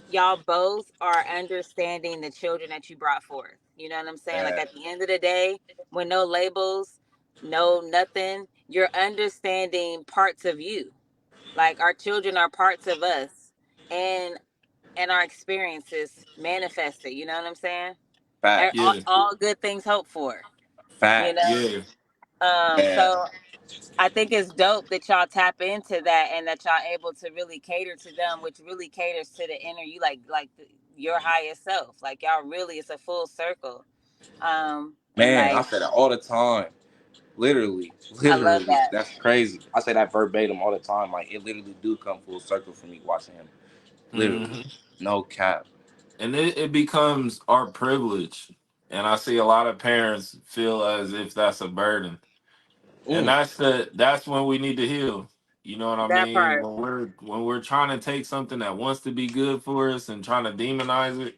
y'all both are understanding the children that you brought forth. You know what I'm saying? Like Uh, at the end of the day, with no labels, no nothing, you're understanding parts of you. Like our children are parts of us, and our experiences manifested. You know what I'm saying? facts. Yeah, All good things hope for. You know. Facts. yeah. Yeah. So I think it's dope that y'all tap into that and that y'all able to really cater to them, which really caters to the inner you, your highest self. Like y'all really, it's a full circle. And Man, I like say that all the time. Literally, I love literally, that. that's crazy. I say that verbatim all the time. Like it literally do come full circle for me watching him. Literally, Hmm. no cap. And it becomes our privilege. And I see a lot of parents feel as if that's a burden. And Mm, that's when we need to heal. You know what I That mean? part. When we're trying to take something that wants to be good for us and trying to demonize it,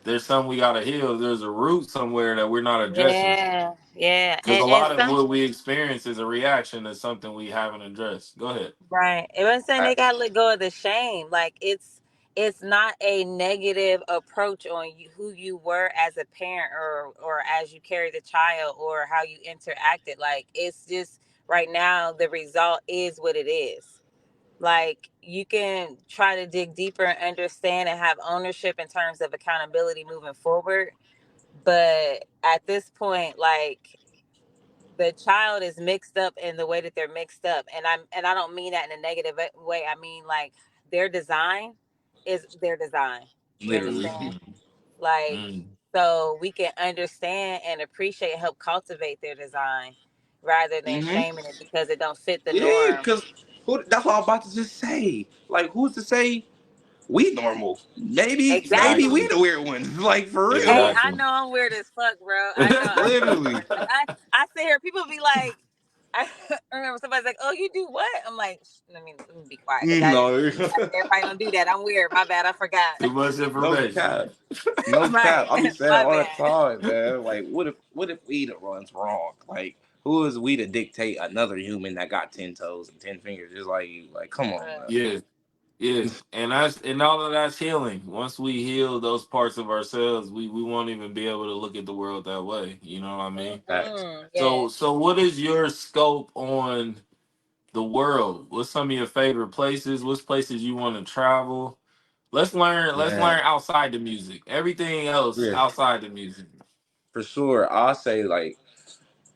there's something we gotta heal. There's a root somewhere that we're not addressing. Yeah, yeah. Because a And lot of some what we experience is a reaction to something we haven't addressed. Go ahead. right. It was saying they facts. gotta let go of the shame. Like it's not a negative approach on you, who you were as a parent or as you carried the child or how you interacted. Like it's just right now the result is what it is. Like you can try to dig deeper and understand and have ownership in terms of accountability moving forward. But at this point, like the child is mixed up in the way that they're mixed up, and I don't mean that in a negative way. I mean like their design is their design. You Literally. understand? Hmm. Like Mm. so we can understand and appreciate, help cultivate their design rather than Hmm. shaming it because it don't fit the Yeah, norm. because who? That's what I'm about to just say. Like, who's to say we normal? Maybe we Exactly. Exactly. the weird ones. Like for Hey, real. I Exactly. know I'm weird as fuck, bro. I know. Literally. I sit here. People be like, I remember somebody's like, "Oh, you do what?" I'm like, let me be quiet because No. everybody don't do that. I'm weird. My bad. I forgot. Too much No information. cap. No Right. cap. I be saying My all the bad. time, man. Like, what if we the ones wrong? Like, who is we to dictate another human that got 10 toes and 10 fingers just like you? Like, come on, Right. Yeah. Yeah. And all of that's healing. Once we heal those parts of ourselves, we won't even be able to look at the world that way. You know what I mean? Facts. Yeah. So what is your scope on the world? What's some of your favorite places? What's places you want to travel? Let's Man, learn outside the music. Everything else yeah, outside the music. for sure. I'll say like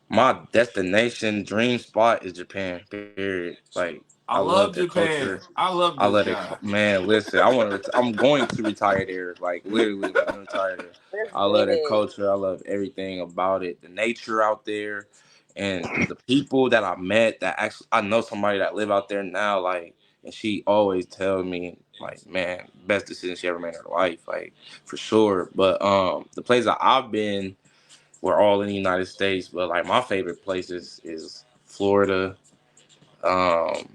my destination dream spot is Japan. Period. Like, I I love their love culture. Japan. I love I love this it. guy. Man, listen, I'm going to retire there. Like literally, I'm gonna retire there. Let's I love get their it. culture. I love everything about it. The nature out there, and the people that I met. That actually, I know somebody that live out there now. Like, and she always tells me, like, man, best decision she ever made in her life. Like, for sure. But the places that I've been were all in the United States. But like, my favorite places is Florida. Um,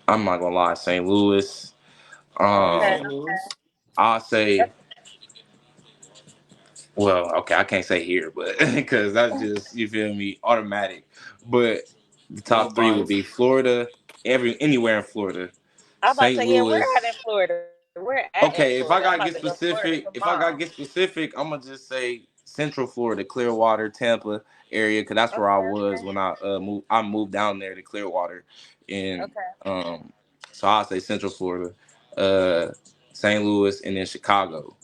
I'm not gonna lie, St. Louis. Okay, Okay. Um, St. Louis. I'll say, well, okay, I can't say here, but because that's just you feel me, automatic. But the No top three would bias. be Florida, anywhere in Florida, I'm about to St. say, yeah, we're Louis. out in Florida. We're at in Florida. I'm Okay, about to go to Florida if I tomorrow. gotta get specific, I'm gonna just say Central Florida, Clearwater, Tampa area, because that's where I Okay, was okay, when I moved. I moved down there to Clearwater in okay. um So I'll say Central Florida, uh, St. Louis, and then Chicago.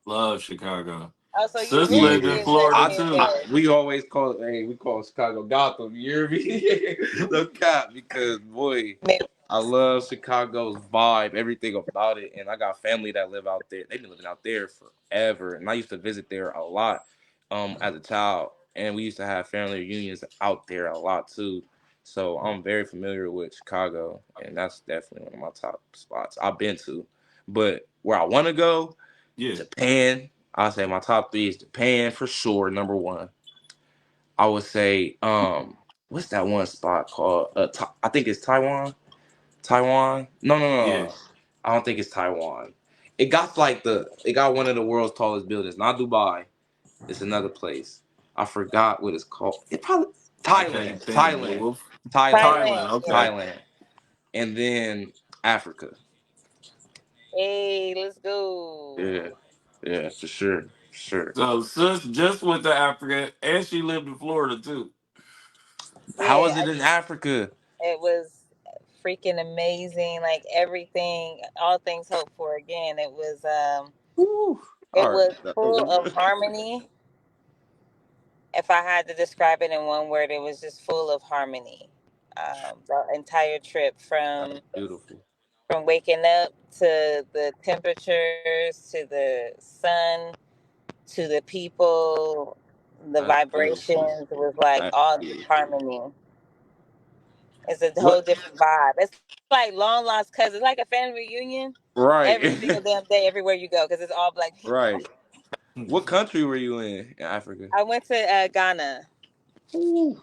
Love Chicago. Oh, so you Sis really lived in Yeah, did live Florida near too. there. we always call we call Chicago Gotham. You hear me? No cap, because boy, I love Chicago's vibe, everything about it, and I got family that live out there. They've been living out there forever, and I used to visit there a lot, as a child, and we used to have family reunions out there a lot too. So I'm very familiar with Chicago, and that's definitely one of my top spots I've been to. But where I want to go, Yeah, Japan. I'll say my top three is Japan for sure. Number one, I would say what's that one spot called? I think it's Taiwan. Taiwan? No, no, no, yeah. no. I don't think it's Taiwan. It got one of the world's tallest buildings. Not Dubai. It's another place. I forgot what it's called. It probably I Thailand. can't think, but Thailand. we'll Thailand. Thailand. Thailand, yeah. Okay. Thailand. And then Africa. Hey, let's go. Yeah. Yeah, for sure. For sure. So sis just went to Africa, and she lived in Florida too. How Yeah, was it in Africa? it was freaking amazing. Like everything, all things hoped for. Again, Woo. it All was full of right. harmony. If I had to describe it in one word, it was just full of harmony. The entire trip That's beautiful. from waking up to the temperatures to the sun to the people, the That's beautiful. vibrations was like That's all just beautiful. harmony. It's a whole What? different vibe. It's like long lost cousins, like a family reunion every single Right. damn day, everywhere you go, because it's all black people. Right. What country were you in Africa? I went to Ghana. Ooh,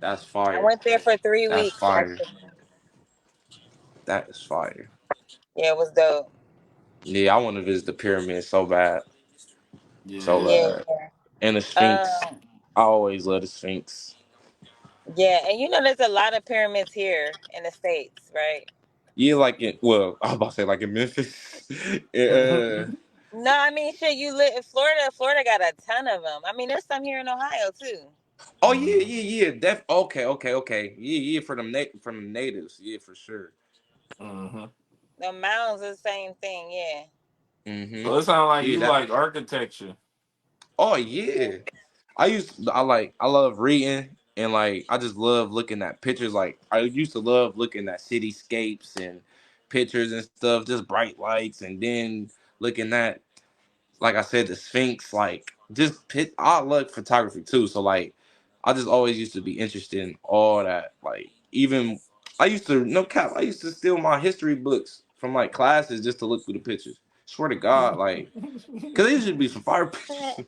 that's I fire. went there for three That's weeks. fire. That is fire. Yeah, it was dope. Yeah, I want to visit the pyramids so bad. So Yeah. Yeah, bad. And the Sphinx. um, I always love the Sphinx. yeah, and there's a lot of pyramids here in the states, right? Yeah, like I was about to say like in Memphis. uh, No, I mean, shit. You live in Florida. Florida got a ton of them. I mean, there's some here in Ohio too. oh yeah, yeah, yeah. Okay, okay, okay. Yeah, yeah. From the natives. Yeah, for sure. hmm The mounds is the same thing. Yeah. Mm-hmm. So it sounds like Yeah, you that. like architecture. Oh yeah. I love reading and like I just love looking at pictures. Like I used to love looking at cityscapes and pictures and stuff, just bright lights, and then looking at, like I said, the Sphinx. Like just I love photography too. So like I just always used to be interested in all that. Like even I used to no cap. I used to steal my history books from like classes just to look through the pictures. Swear to God, like because they should be some fire pictures.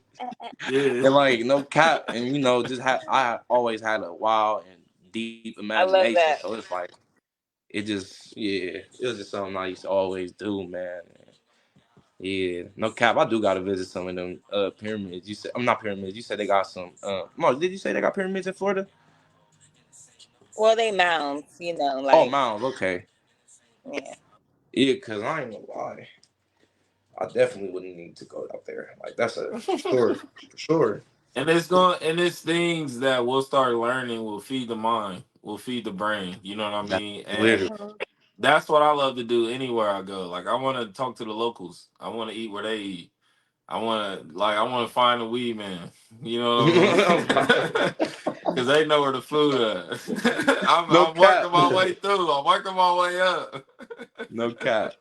Yeah. And like no cap, and just I always had a wild and deep I love imagination. So that. it's like it was just something I used to always do, man. Yeah, no cap. I do gotta visit some of them pyramids. You said I'm not pyramids. You said they got some. No, did you say they got pyramids in Florida? Well, they mounds, Oh, like mounds. Okay. yeah. Yeah, cause I ain't gonna lie. I definitely wouldn't need to go out there. Like that's a for sure. And it's things that we'll start learning will feed the mind, will feed the brain. You know what I That's mean? And literally Mhm. that's what I love to do anywhere I go. Like I want to talk to the locals. I want to eat where they eat. I want to find the weed man. You know what I mean? Because they know where the food at. no I'm working cap. my way through. I'm working my way up. No cap.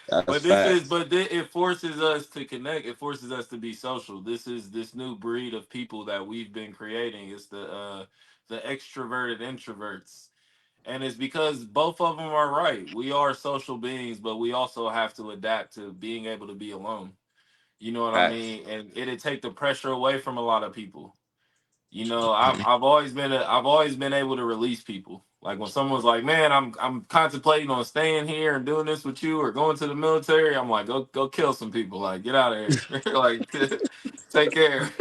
That's But this is facts. but it forces us to connect. It forces us to be social. This is this new breed of people that we've been creating. It's the extroverted introverts. And it's because both of them are right. We are social beings, but we also have to adapt to being able to be alone. You know what I Facts. mean? And it'd take the pressure away from a lot of people. You know, I've always been I've always been able to release people. Like when someone's like, "Man, I'm contemplating on staying here and doing this with you or going to the military," I'm like, "Go kill some people. Like get out of here. Like take care."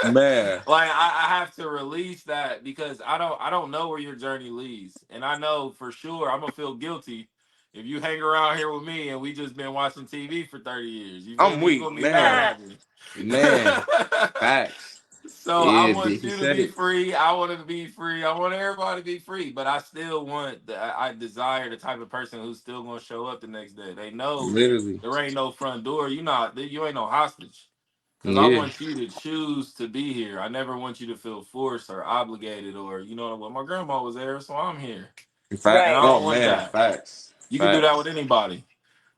Man, Like I have to release that because I don't know where your journey leads, and I know for sure I'm gonna feel guilty if you hang around here with me and we just been watching TV for 30 years. You feel I'm me? You weak, gonna be mad man. at me. Man, facts. So I Yeah, want he you to said be it. free. I want to be free. I want everybody to be free. But I still want I desire the type of person who's still gonna show up the next day. They know Literally. there ain't no front door. You ain't no hostage. Cause I Yeah. want you to choose to be here. I never want you to feel forced or obligated or well, my grandma was there, so I'm here. In fact, And I Right. oh don't want man, that. facts, You can do that with facts. anybody.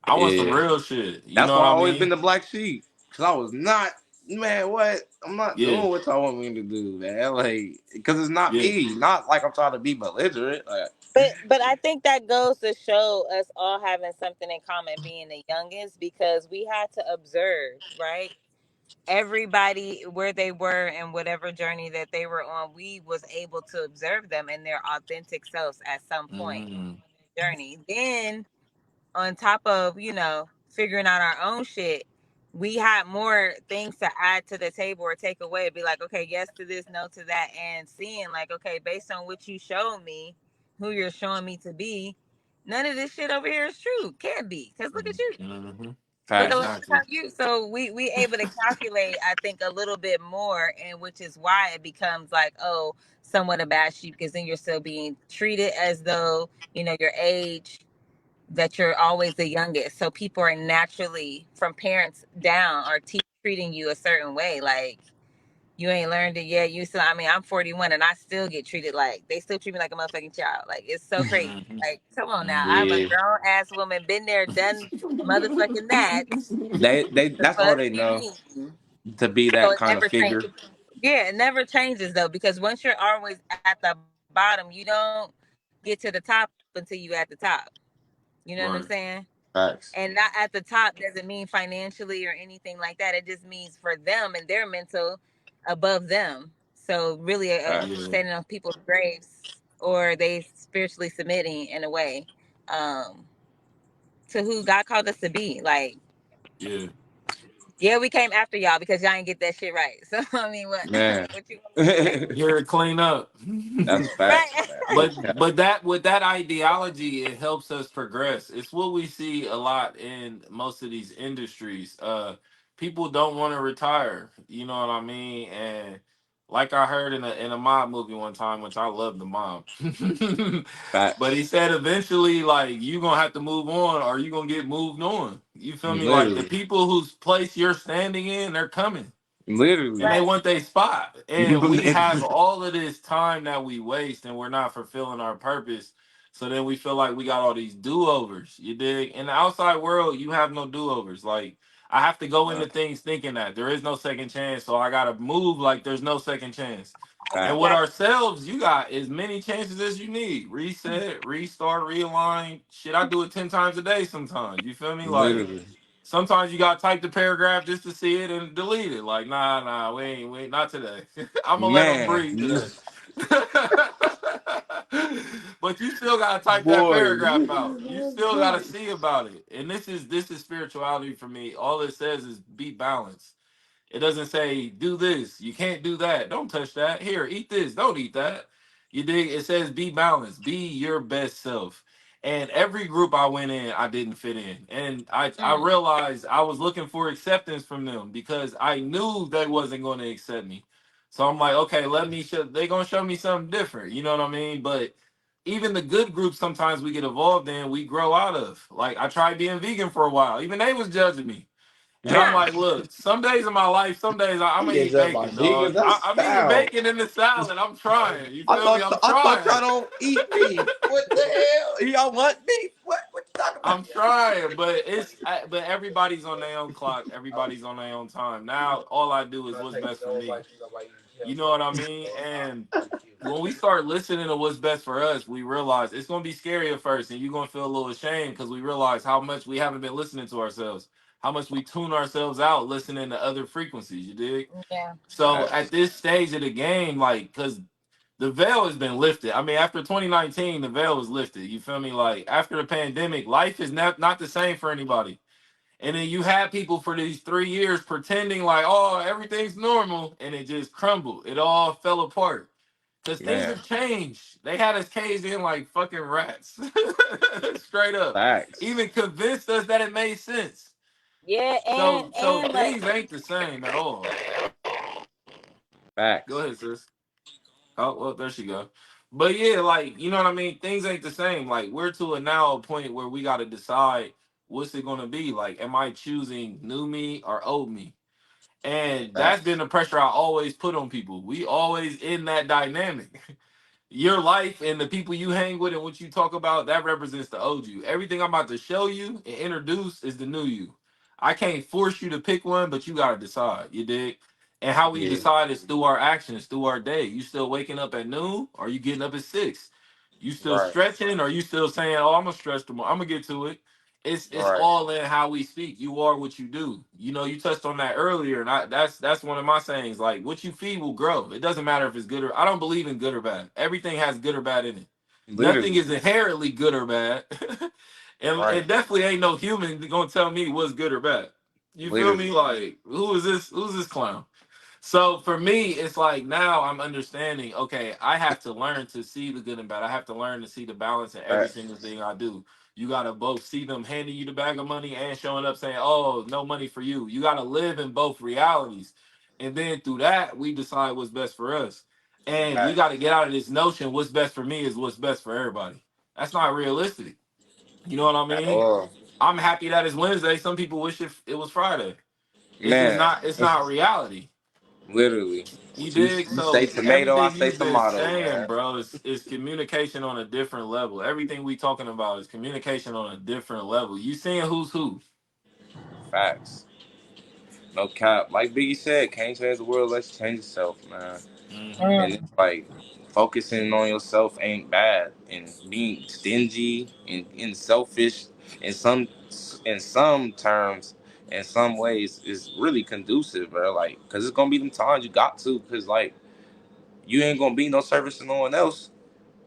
I want some Yeah. real shit. You That's know why what I I always been mean? the black sheep. Cause I was not, man. What? I'm not Yeah, doing what y'all want me to do, man. Like, cause it's not yeah. me. Not like I'm trying to be belligerent. Like, But I think that goes to show us all having something in common being the youngest because we had to observe, right? Everybody where they were and whatever journey that they were on, we was able to observe them in their authentic selves at some point Mm, on their journey. Then on top of figuring out our own shit, we had more things to add to the table or take away, be like, okay, yes to this, no to that, and seeing like, okay, based on what you showed me, who you're showing me to be, none of this shit over here is true, can't be, because look at you, mm-hmm. look at facts. Exactly. how you. So we able to calculate, I think, a little bit more, and which is why it becomes like, oh, somewhat a bad sheep, because then you're still being treated as though your age, that you're always the youngest. So people are naturally, from parents down, are treating you a certain way. Like, you ain't learned it yet. You still, I mean, I'm 41 and I still get treated like, they still treat me like a motherfucking child. Like, it's so crazy. Mm-hmm. Like, come on now. I'm a Yeah. grown ass woman, been there, done motherfucking that. They The that's all fuck they you know mean? to be So that it kind of never figure. changes. Yeah, it never changes though, because once you're always at the bottom, you don't get to the top until you at the top. You know what I'm saying? And not Facts. at the top doesn't mean financially or anything like that. It just means for them and their mental above them. So really, Facts. Yeah, standing on people's graves, or they spiritually submitting in a way, um, to who God called us to be. Like, yeah. yeah, we came after y'all because y'all ain't get that shit right. So I mean, what Man. what you want me to say? That's Here to clean up. facts, Right. man. No cap. But that with that ideology, it helps us progress. It's what we see a lot in most of these industries. People don't want to retire. You know what I mean? And like I heard in a mob movie one time, which I love the mob. But he Facts. said eventually, like, you gonna have to move on or you gonna get moved on. You feel me? Like the Literally. people whose place you're standing in, they're coming and Literally. they Right. want their spot. And we have all of this time that we waste and we're not fulfilling our purpose. So then we feel like we got all these do-overs. You dig? In the outside world, you have no do-overs. Like I have to go into things thinking that there is no second chance. So I gotta move like there's no second chance. And with Facts. Exactly. ourselves, you got as many chances as you need. Reset, restart, realign. Shit, I do it 10 times a day sometimes. You feel me? Like Literally. sometimes you gotta type the paragraph just to see it and delete it. Like, nah, we ain't, not today. I'm gonna let them Man. breathe today. But you still gotta type that Boy. paragraph out. You still gotta see about it. And this is spirituality for me. All it says is be balanced. It doesn't say do this. You can't do that. Don't touch that. Here, eat this. Don't eat that. You dig? It says be balanced. Be your best self. And every group I went in, I didn't fit in. And I Mm. realized I was looking for acceptance from them because I knew they wasn't going to accept me. So I'm like, okay, let me show they gonna show me something different. You know what I mean? But even the good groups sometimes we get involved in, we grow out of. Like I tried being vegan for a while. Even they was judging me. And I'm like, look, some days in my life, some days I'm You gonna get eat judged by bacon, vegans. dog. That's I'm eating foul. bacon in the salad. I'm trying. You feel me? I'm I thought trying. y'all don't eat beef. What the hell? Y'all want beef? What you talking about? I'm trying, but but everybody's on their own clock. Everybody's on their own time. Now all I do is what's best for me. You know what I mean? And when we start listening to what's best for us, we realize it's gonna be scary at first, and you're gonna feel a little ashamed because we realize how much we haven't been listening to ourselves, how much we tune ourselves out listening to other frequencies. You dig? Yeah. So at Facts. this stage of the game, like, because the veil has been lifted. I mean, after 2019, the veil was lifted. You feel me? Like after the pandemic, life is not the same for anybody. And then you had people for these 3 years pretending like, oh, everything's normal, and it just crumbled. It all fell apart. Because things Man. have changed. They had us caged in like fucking rats. Straight up. Facts. Even convinced us that it made sense. Yeah, So and so like, things ain't the same at all. Go Facts. ahead, sis. Oh, well, there she go. But yeah, like, you know what I mean? Things ain't the same. Like, we're to a now a point where we got to decide what's it going to be. Like, am I choosing new me or old me? And that's been Facts. the pressure I always put on people. We always in that dynamic. Your life and the people you hang with and what you talk about, that represents the old you. Everything I'm about to show you and introduce is the new you. I can't force you to pick one, but you gotta decide. You dig? And how we Yeah. decide is through our actions, through our day. You still waking up at noon, or you getting up at 6? You still Right. stretching, or you still saying, "Oh, I'm gonna stretch tomorrow. I'm gonna get to it." It's Right. all in how we speak. You are what you do. You know, you touched on that earlier, and that's one of my sayings. Like, what you feed will grow. It doesn't matter if it's good or I don't believe in good or bad. Everything has good or bad in it. Nothing Literally. is inherently good or bad, Right. and definitely ain't no human gonna tell me what's good or bad. You feel Literally. me? Like, who is this? Who's this clown? So for me, it's like now I'm understanding, okay, I have to learn to see the good and bad. I have to learn to see the balance in every Facts. single thing I do. You gotta both see them handing you the bag of money and showing up saying, "Oh, no money for you." You gotta live in both realities. And then through that, we decide what's best for us. And we Facts. gotta get out of this notion what's best for me is what's best for everybody. That's not realistic. You know what I At mean? all. I'm happy that it's Wednesday. Some people wish it was Friday. It's just Man. not, it's not reality. Literally. You You, dig? you say So tomato, I everything say you've been tomato, saying, man. bro, is communication on a different level. Everything we talking about is communication on a different level. You seeing who's who. Facts. No cap. Like Biggie said, can't change the world, let's change yourself, man. Hmm. And it's like focusing on yourself ain't bad, and being stingy and selfish in some terms, in some ways, is really conducive, bro. Like, cause it's gonna be them times you got to, cause like you ain't gonna be no service to no one else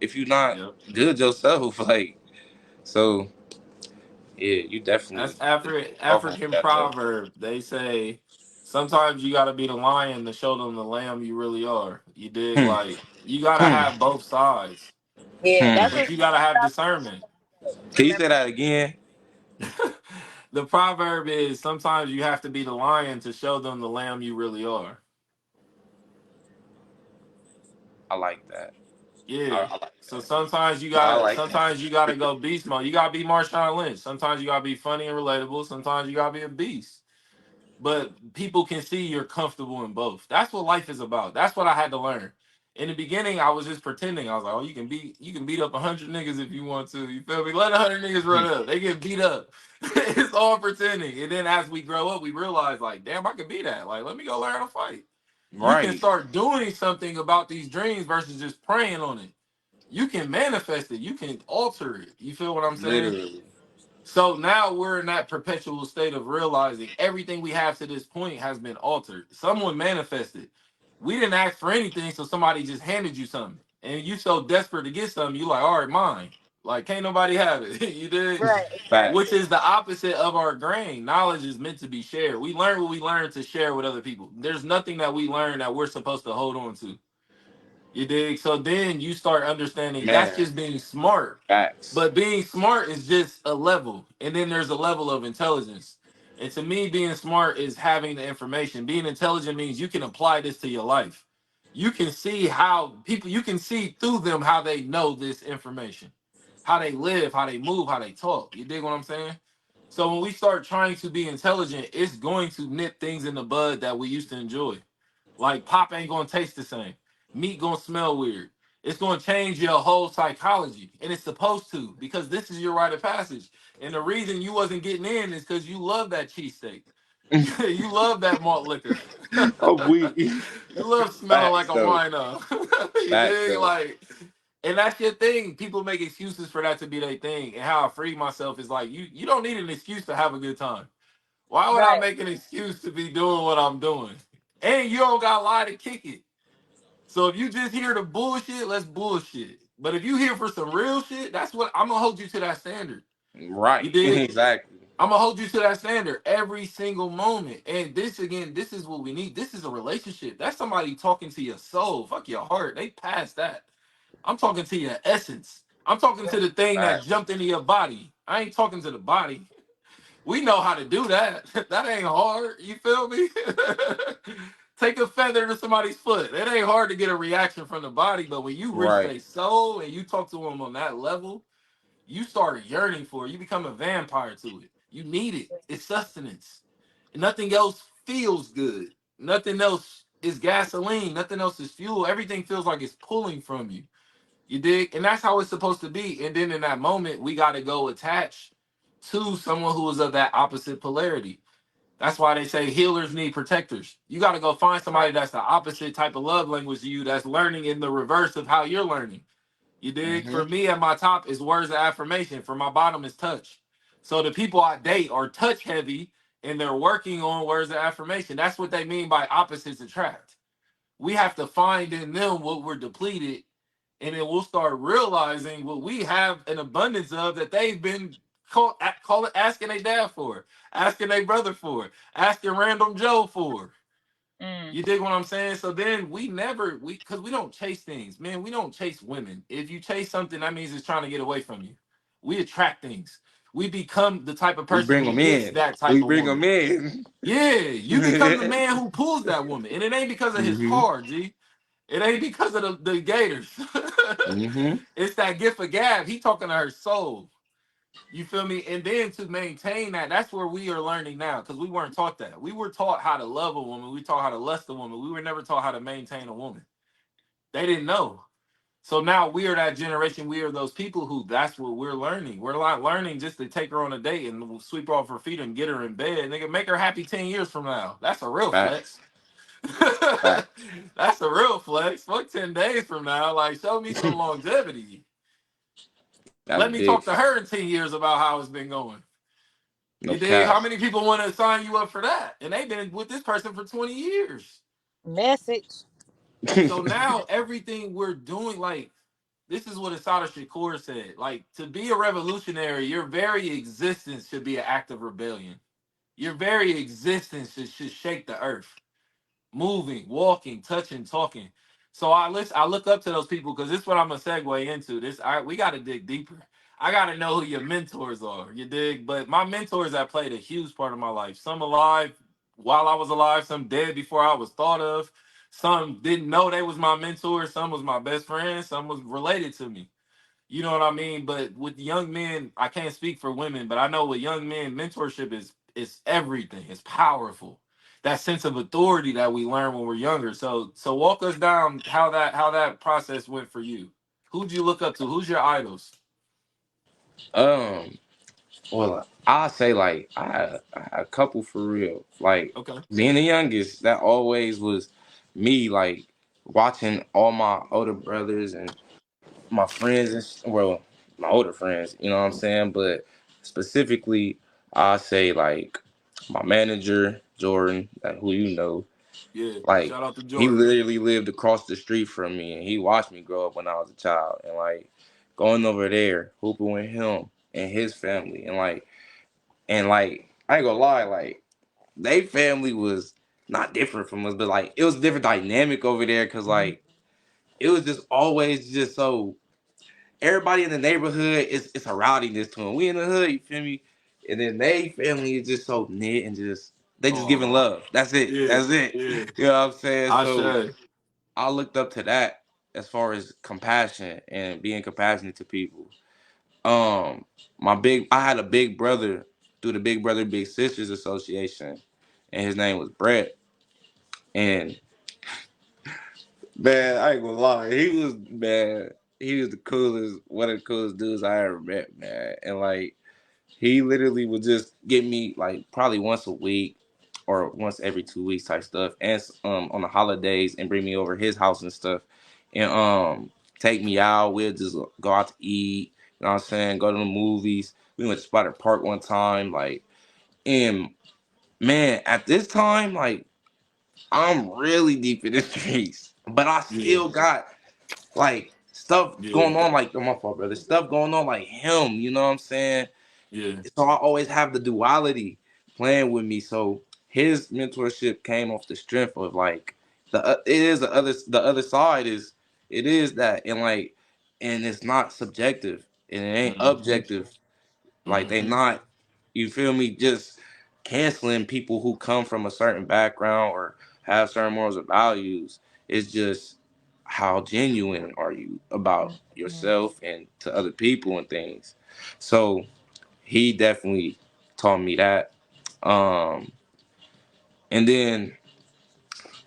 if you not Yep. good yourself. Like, so yeah, you That's definitely off on African that though. proverb. They say sometimes you gotta be the lion to show them the lamb you really are. You dig? Hmm. Like you gotta Hmm. have both sides, Yeah, Hmm. that's but what you gotta have discernment. Can you remember. say that again? The proverb is sometimes you have to be the lion to show them the lamb you really are. I like that. Yeah. I like So that. I like that. sometimes you gotta go beast mode. You gotta be Marshawn Lynch. Sometimes you gotta be funny and relatable. Sometimes you gotta be a beast. But people can see you're comfortable in both. That's what life is about. That's what I had to learn. In the beginning, I was just pretending. I was like, "Oh, you can beat up 100 niggas if you want to. You feel me? Let 100 niggas run up. They get beat up. It's all pretending." And then as we grow up, we realize, like, damn, I can be that. Like, let me go learn to fight. You can Right. start doing something about these dreams versus just praying on it. You can manifest it. You can alter it. You feel what I'm saying? Literally. So now we're in that perpetual state of realizing everything we have to this point has been altered. Someone manifested. We didn't ask for anything, so somebody just handed you something. And you so desperate to get something, you like, all right, mine. Like, can't nobody have it. You did? Right, Which exactly. Facts. is the opposite of our grain. Knowledge is meant to be shared. We learn what we learn to share with other people. There's nothing that we learn that we're supposed to hold on to. You dig? So then you start understanding that's Man. just being smart. Facts. But being smart is just a level. And then there's a level of intelligence. And to me, being smart is having the information. Being intelligent means you can apply this to your life. You can see how people, you can see through them how they know this information, how they live, how they move, how they talk. You dig what I'm saying? So when we start trying to be intelligent, it's going to nip things in the bud that we used to enjoy. Like pop ain't gonna taste the same. Meat gonna smell weird. It's gonna change your whole psychology, and it's supposed to because this is your rite of passage. And the reason you wasn't getting in is because you love that cheesesteak. You love that malt liquor. Oh, we. You love smelling like Facts a though. wino. You Facts dig? though. Like, and that's your thing. People make excuses for that to be their thing. And how I free myself is like you don't need an excuse to have a good time. Why would I Right. make an excuse to be doing what I'm doing? And you don't got to lie to kick it. So if you just hear the bullshit, let's bullshit. But if you here for some real shit, that's what I'm gonna hold you to that standard. You Right. dig? Exactly. I'm gonna hold you to that standard every single moment. And this again, this is what we need. This is a relationship. That's somebody talking to your soul. Fuck your heart. They passed that. I'm talking to your essence. I'm talking to the thing that Facts. jumped into your body. I ain't talking to the body. We know how to do that. That ain't hard. You feel me? Take a feather to somebody's foot. It ain't hard to get a reaction from the body, but when you reach Right. their soul and you talk to them on that level, you start yearning for it. You become a vampire to it. You need it. It's sustenance. Nothing else feels good. Nothing else is gasoline. Nothing else is fuel. Everything feels like it's pulling from you. You dig? And that's how it's supposed to be. And then in that moment, we got to go attach to someone who is of that opposite polarity. That's why they say healers need protectors. You got to go find somebody Right. that's the opposite type of love language to you, that's learning in the reverse of how you're learning. You dig? Mm-hmm. For me, at my top is words of affirmation. For my bottom is touch. So the people I date are touch heavy and they're working on words of affirmation. That's what they mean by opposites attract. We have to find in them what we're depleted, and then we'll start realizing what we have an abundance of that they've been call it asking their dad for, asking their brother for, asking random Joe for. Mm. You dig what I'm saying? So then we never because we don't chase things, man. We don't chase women. If you chase something, that means it's trying to get away from you. We attract things. We become the type of We person bring who them gets in. that type We of bring them woman. in. Yeah, you become the man who pulls that woman, and it ain't because of his Mm-hmm. car, G. It ain't because of the Gators. Mm-hmm. It's that gift of gab. He talking to her soul. You feel me? And then to maintain that, that's where we are learning now because we weren't taught that. We were taught how to love a woman. We taught how to lust a woman. We were never taught how to maintain a woman. They didn't know. So now we are that generation. We are those people who that's what we're learning. We're not learning just to take her on a date and sweep her off her feet and get her in bed. Nigga, make her happy 10 years from now. That's a real flex. Facts. Facts. That's a real flex. Fuck 10 days from now. Like, show me some longevity. That's Let me big talk to facts. her in 10 years about how it's been going. No You dig? cap. How many people want to sign you up for that? And they've been with this person for 20 years. Message. So now everything we're doing, like, this is what Asada Shakur said. Like, to be a revolutionary, your very existence should be an act of rebellion. Your very existence should shake the earth. Moving, walking, touching, talking. So I look up to those people because this is what I'm gonna segue into. We gotta dig deeper. I gotta know who your mentors are. You dig? But my mentors that played a huge part of my life. Some alive while I was alive, some dead before I was thought of. Some didn't know they was my mentors, some was my best friends, some was related to me. You know what I mean? But with young men, I can't speak for women, but I know with young men, mentorship is everything. It's powerful. That sense of authority that we learn when we're younger. So walk us down how that process went for you. Who'd you look up to? Who's your idols? um, well, I say like I had a couple for real. Like Okay. being the youngest, that always was me. Like watching all my older brothers and my friends well, my older friends. You know what I'm saying? But specifically, I say like my manager Jordan, who you know. Yeah. Like Shout out to he Jordan. literally lived across the street from me, and he watched me grow up when I was a child, and like going over there, hooping with him and his family, and like I ain't gonna lie, like they family was not different from us, but like it was a different dynamic over there, cause Mm-hmm. like it was just always just so everybody in the neighborhood is it's a rowdiness to them. We in the hood, you feel me? And then they family is just so knit and just they just giving Oh, love. That's it. yeah, That's it. yeah. You know what I'm saying? I So say. I looked up to that as far as compassion and being compassionate to people. Um, I had a big brother through the Big Brother Big Sisters Association, and his name was Brett. And man, I ain't gonna lie, he was the coolest, one of the coolest dudes I ever met, man. And like he literally would just get me like probably once a week or once every 2 weeks type stuff, and on the holidays and bring me over his house and stuff, and take me out. We'll just go out to eat. You know what I'm saying? Go to the movies. We went to Spider Park one time, like, and man, at this time, like, I'm really deep in the streets, but I Yeah, still got like stuff yeah, going on, like, oh, my fault, brother, stuff going on like him. You know what I'm saying? yeah. So I always have the duality playing with me. So his mentorship came off the strength of like it is the other side is it is that, and like, and it's not subjective and it ain't Mm-hmm. objective. Like they Mm-hmm. not, you feel me, just canceling people who come from a certain background or have certain morals or values. It's just how genuine are you about Mhm. yourself and to other people and things. So he definitely taught me that. Um, and then,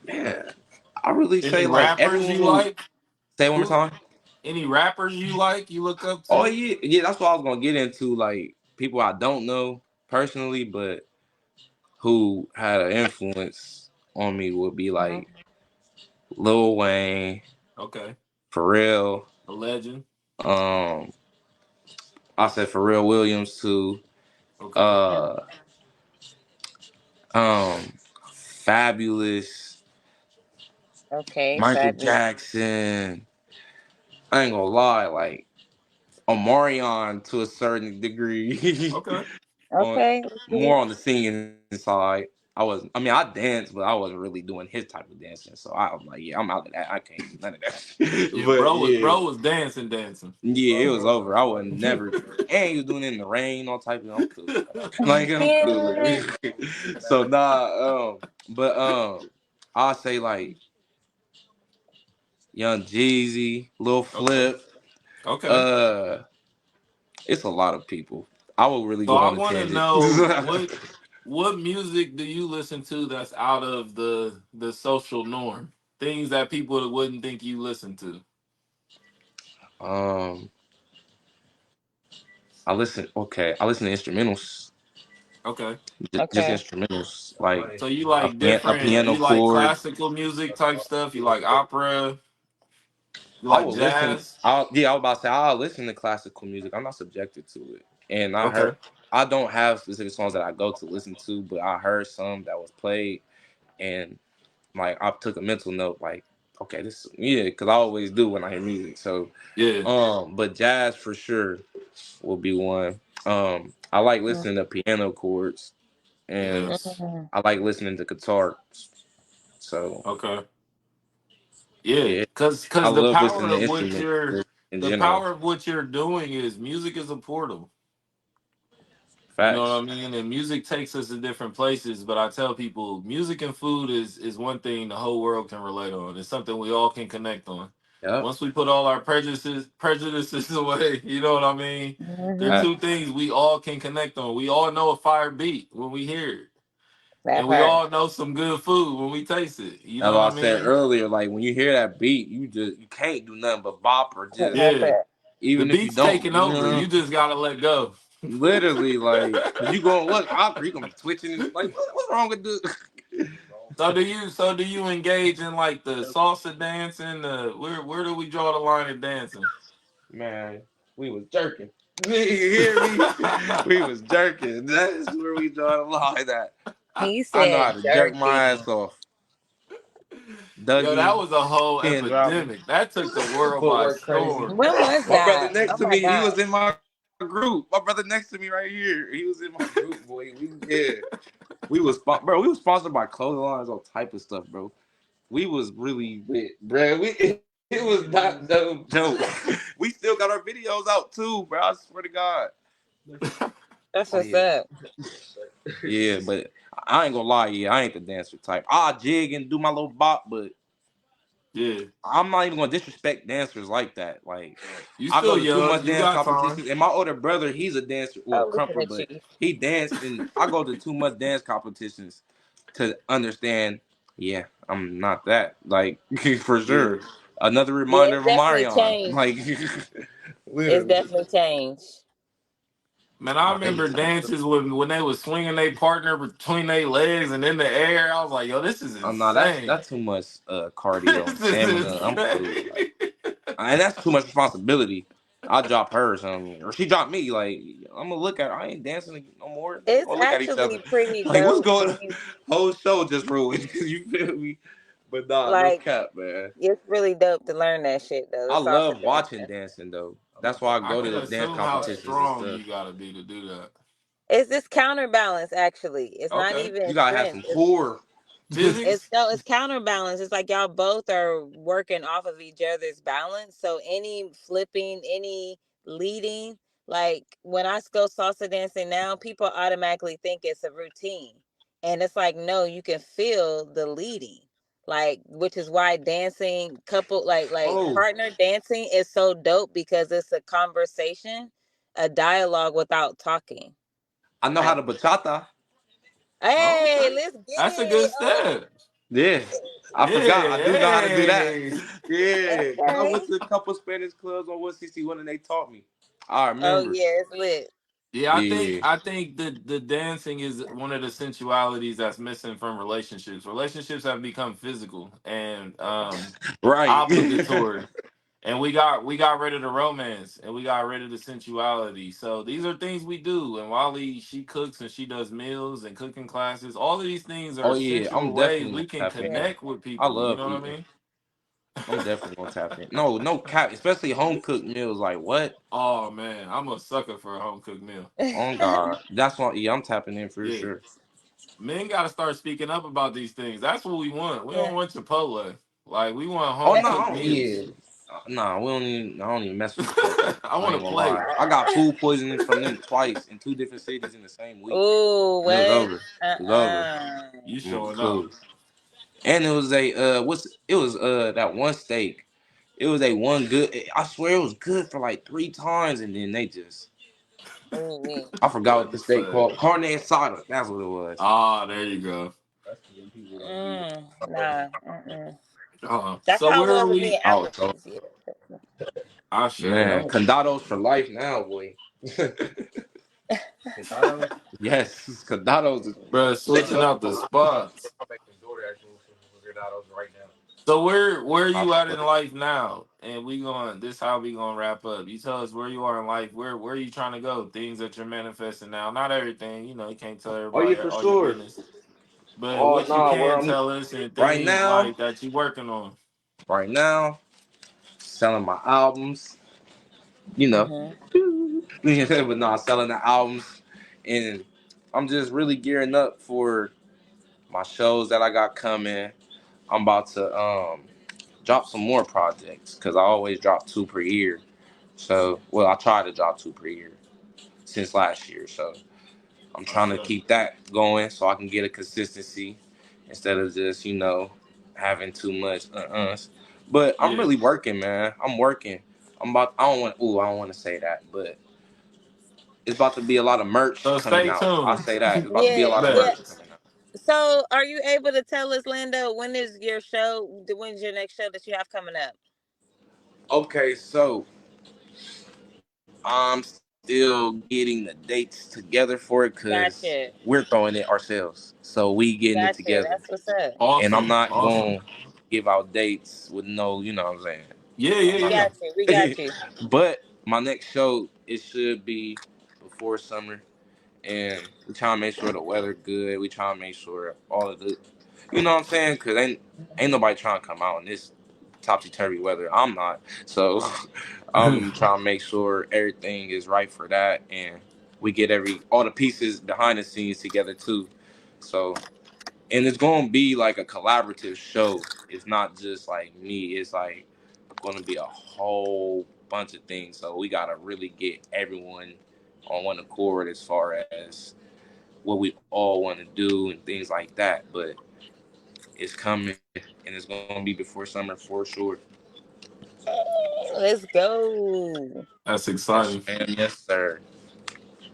man, I really Any say like rappers everyone you who like? say it one more Who? time. Any rappers you like? You look up Oh to? yeah, yeah. That's what I was gonna get into. Like people I don't know personally, but who had an influence on me would be like Lil Wayne, Okay, Pharrell. a legend. Um, I said Pharrell Williams too. Okay, Uh, Fabulous, Okay, Michael fabulous. Jackson. I ain't gonna lie, like Omarion to a certain degree. okay. On Okay, let's see. more on the singing side. I danced, but I wasn't really doing his type of dancing. So I was like, yeah, I'm out of that. I can't do none of that. Yeah, But yeah, bro was dancing, dancing. yeah, it was over. I would never, and he was doing it in the rain, all type of. I'm cool. Like I'm cool. Yeah. So nah, but I'll say like Young Jeezy, Lil Okay, Flip. okay. Uh, it's a lot of people. I will really So go I on a want to tangent. know what music do you listen to that's out of the social norm? Things that people wouldn't think you listen to. um, I listen. Okay, I listen to instrumentals. Okay. Just Okay. instrumentals, like So you like a different? piano You like chord. classical music type stuff? You like opera? You I like will listen. jazz? I was about to say I'll listen to classical music. I'm not subjected to it, and Okay. I don't have specific songs that I go to listen to, but I heard some that was played, and like I took a mental note, like okay, this yeah, because I always do when I hear music. So, Yeah. but jazz for sure will be one. I like Mm, listening to piano chords, and Yes. mhm. I like listening to guitar. So Okay. Yeah. yeah, I Cause love listening to instruments in the general. power of what you're doing is music is a portal. You know what I Facts. mean? And music takes us to different places. But I tell people, music and food is one thing the whole world can relate on. It's something we all can connect on. Yep. Once we put all our prejudices away, you know what I mean? There are Mhm. two things we all can connect on. We all know a fire beat when we hear it. That And we part. all know some good food when we taste it. You That's know what what I I said mean? earlier. Like when you hear that beat, you can't do nothing but bop or just That's Yeah. it. The even if you beat's don't, taking over. You just gotta let go. literally like cause you gonna look awkward, you gonna be twitching and like what's wrong with this? So do you engage in like the salsa dancing? Where do we draw the line in dancing? Man, we was jerking. You hear me? We was jerking. That's where we draw the line. That He I know how said to jerk my jerking. ass off. Yo, that Dougie, was a whole pin dropping, epidemic. That took the world by footwork crazy. storm. When was My brother that? next Oh to my me, he god. was in my group. My brother next to me right here, he was in my group, boy. We was bro. We was sponsored by clothing lines, all type of stuff, bro. We was really lit, bro. It was not no joke. We still got our videos out too, bro. I swear to God. Oh That's what's yeah, up. yeah. But I ain't gonna lie, yeah. I ain't the dancer type. I jig and do my little bop, but Yeah. I'm not even gonna disrespect dancers like that. Like You I go still to too young. much You dance got time. competitions, and my older brother, he's a dancer, well, Oh, listen crumper, to but Chief. he danced, and I go to too much dance competitions to understand. Yeah, I'm not that. Like for Yeah. sure, another Yeah, reminder it's of definitely Omarion. changed. Like It's literally, definitely changed. Man, I nah, they remember was turned up. dances when they was swinging their partner between their legs and in the air. I was like, yo, this is Oh no, that's insane. too much cardio and This is stamina. I'm cool. Like, insane. and that's too much responsibility. I'll drop her or something, or she drop me. Like I'm gonna look at her. I ain't dancing no more. We It's gonna look at each other. actually pretty Like what's dope going when on? you Whole show just ruined. You feel me? But nah, no like. cap, man. It's really dope to learn that shit though. The I salsa love watching dancing. dancing though. That's why I I go can to dance assume how competitions and strong stuff. you gotta be to do that. It's this counterbalance actually. It's not Okay. You even gotta have some strength. core. It's Physics? no, it's counterbalance. It's like y'all both are working off of each other's balance. So any flipping, any leading, Like when I go salsa dancing now, people automatically think it's a routine. And it's like, no, you can feel the leading. Like, which is why dancing couple like Oh, partner dancing is so dope because it's a conversation, a dialogue without talking. I know how Like, to bachata. Oh, hey, okay. let's get That's a it. good step. Yeah, I forgot. I do know how to do that. Hey, hey. Yeah, because I Okay. went to a couple Spanish clubs on 161 and they taught me. I Oh remember. yeah, it's lit. Yeah, Yeah, I think the dancing is one of the sensualities that's missing from relationships. Relationships have become physical and right. obligatory. And we got rid of the romance and we got rid of the sensuality. So these are things we do. And Wally, she cooks and she does meals and cooking classes. All of these things Oh are yeah, I'm sensual ways definitely we gonna can tap in. Yeah. connect with I people. You love know what I eating. mean? I'm definitely gonna tap in. No, no cap, especially home cooked meals. Like what? Oh man, I'm a sucker for a home cooked meal. Oh God, that's why. Yeah, I'm tapping in for Yeah. sure. Men gotta start speaking up about these things. That's what we want. We don't Yeah. want Chipotle. Like we want Oh home no, cooked I don't, meals. yeah. Nah, we don't even. I don't even mess with Chipotle. I I want a ain't gonna lie. plate. I got food poisoning from them twice in two different cities in the same week. Ooh, And it was what? over. It was over. You Mm, showing cool. up. And it was a what's it was that one steak. It was a one good. I swear it was good for like three times, and then they just Ooh, wee. I forgot what the Wasn't steak fun. called. Carne asada. That's what it was. Ah, there you go. That's for them people that be. Nah. Mm-mm. That's So how it where are was with me we? at Oh, so Applebee's. Yeah. I share man, that. condados for life now, boy. Condados? Yes, condados. Bro, Look switching up. out the spots. I'm making DoorDash rules for condados right now. So where are I you at in swear. life now? And we going this how we gonna wrap up. You tell us where you are in life, where are you trying to go? Things that you're manifesting now. Not everything, you can't tell Oh yeah, everybody for all your sure. business. But Oh what you no, where can I'm tell us and right things now, like that you working on. right now, selling my albums. You know, Mm-hmm. but not selling the albums, and I'm just really gearing up for my shows that I got coming. I'm about to drop some more projects because I always drop two per year. So, well, I try to drop two per year since last year. So, I'm For trying to sure. keep that going so I can get a consistency instead of just having too much But I'm Yeah. really working, man. I'm working. I'm about. I don't want. Ooh, I don't want to say that, but it's about to be a lot of merch So coming stay out. I'll tuned. say that. It's about to be a Yeah, lot of yeah. Man. merch coming out. So, are you able to tell us, Linda, when is your show? When's your next show that you have coming up? Okay, so I'm still getting the dates together for it because Gotcha. we're throwing it ourselves. So we getting it Gotcha. together. That's what's up. And I'm Awesome. not Awesome. going to give out dates with no, you know what I'm saying? Yeah, I'm yeah, We not yeah. got you. We got going you. But my next show, it should be before summer. And we trying to make sure the weather good. We trying to make sure all of the, you know what I'm saying? Because ain't nobody trying to come out in this topsy turvy weather. I'm not. So I'm trying to make sure everything is right for that, and we get all the pieces behind the scenes together too. So and it's gonna be like a collaborative show. It's not just like me. It's like gonna be a whole bunch of things. So we gotta really get everyone on one accord as far as what we all want to do and things like that. But it's coming and it's gonna be before summer for sure. Let's go. That's Yes, exciting. ma'am. Yes, sir.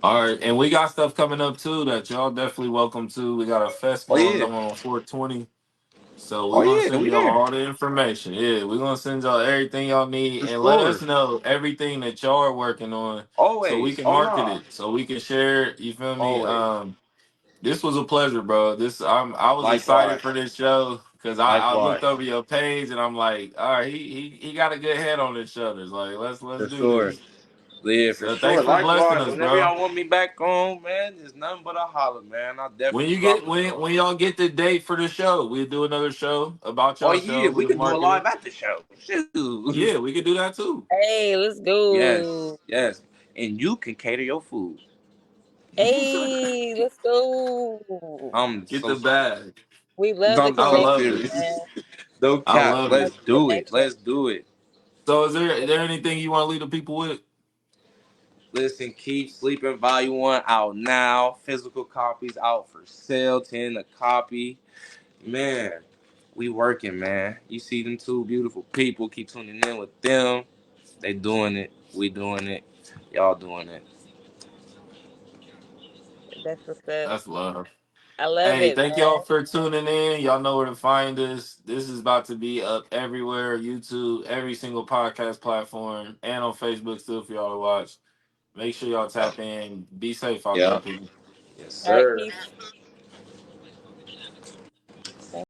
All right, and we got stuff coming up too that y'all definitely welcome to. We got a fest Oh going yeah. on 420. So Oh we're gonna yeah. send We y'all there all the information. Yeah, we're gonna send y'all everything y'all need for and let us sure. know everything that y'all are working on so we Always. can Oh market nah. it. So we can share it. You feel me? Always. This was a pleasure, bro. I was excited Likewise. for this show because I looked Likewise. over your page and I'm like, all right, he got a good head on his shoulders. Like, let's For do sure. this. Yeah, for So sure. thanks for blessing Likewise. us, Whenever bro. y'all want me back on, man, there's nothing but a holler, man. I'll When definitely you drop get a show. when y'all get the date for the show, we'll do another show about Oh y'all yeah, show. we We'll could do a market live it. at the show. Shoot. Yeah, we could do that too. Hey, let's Yes, go. yes. And you can cater your food. Hey, let's go. I'm Get so the bag. We love the I'm I so love connections, it. man. serious. No I cap. love Love Let's it. the do it. connection. Let's do it. So is there anything you want to leave the people with? Listen, Keep Sleeping Volume 1 out now. Physical copies out for sale, 10 a copy. Man, we working, man. You see them two beautiful people. Keep tuning in with them. They doing it. We doing it. Y'all doing it. That's what's up. That's love. I love Hey, it, thank y'all man. for tuning in. Y'all know where to find us. This is about to be up everywhere, YouTube, every single podcast platform, and on Facebook still for y'all to watch. Make sure y'all Yep. tap in. Be safe out there, Yep. people. Yes, All right, sir. peace.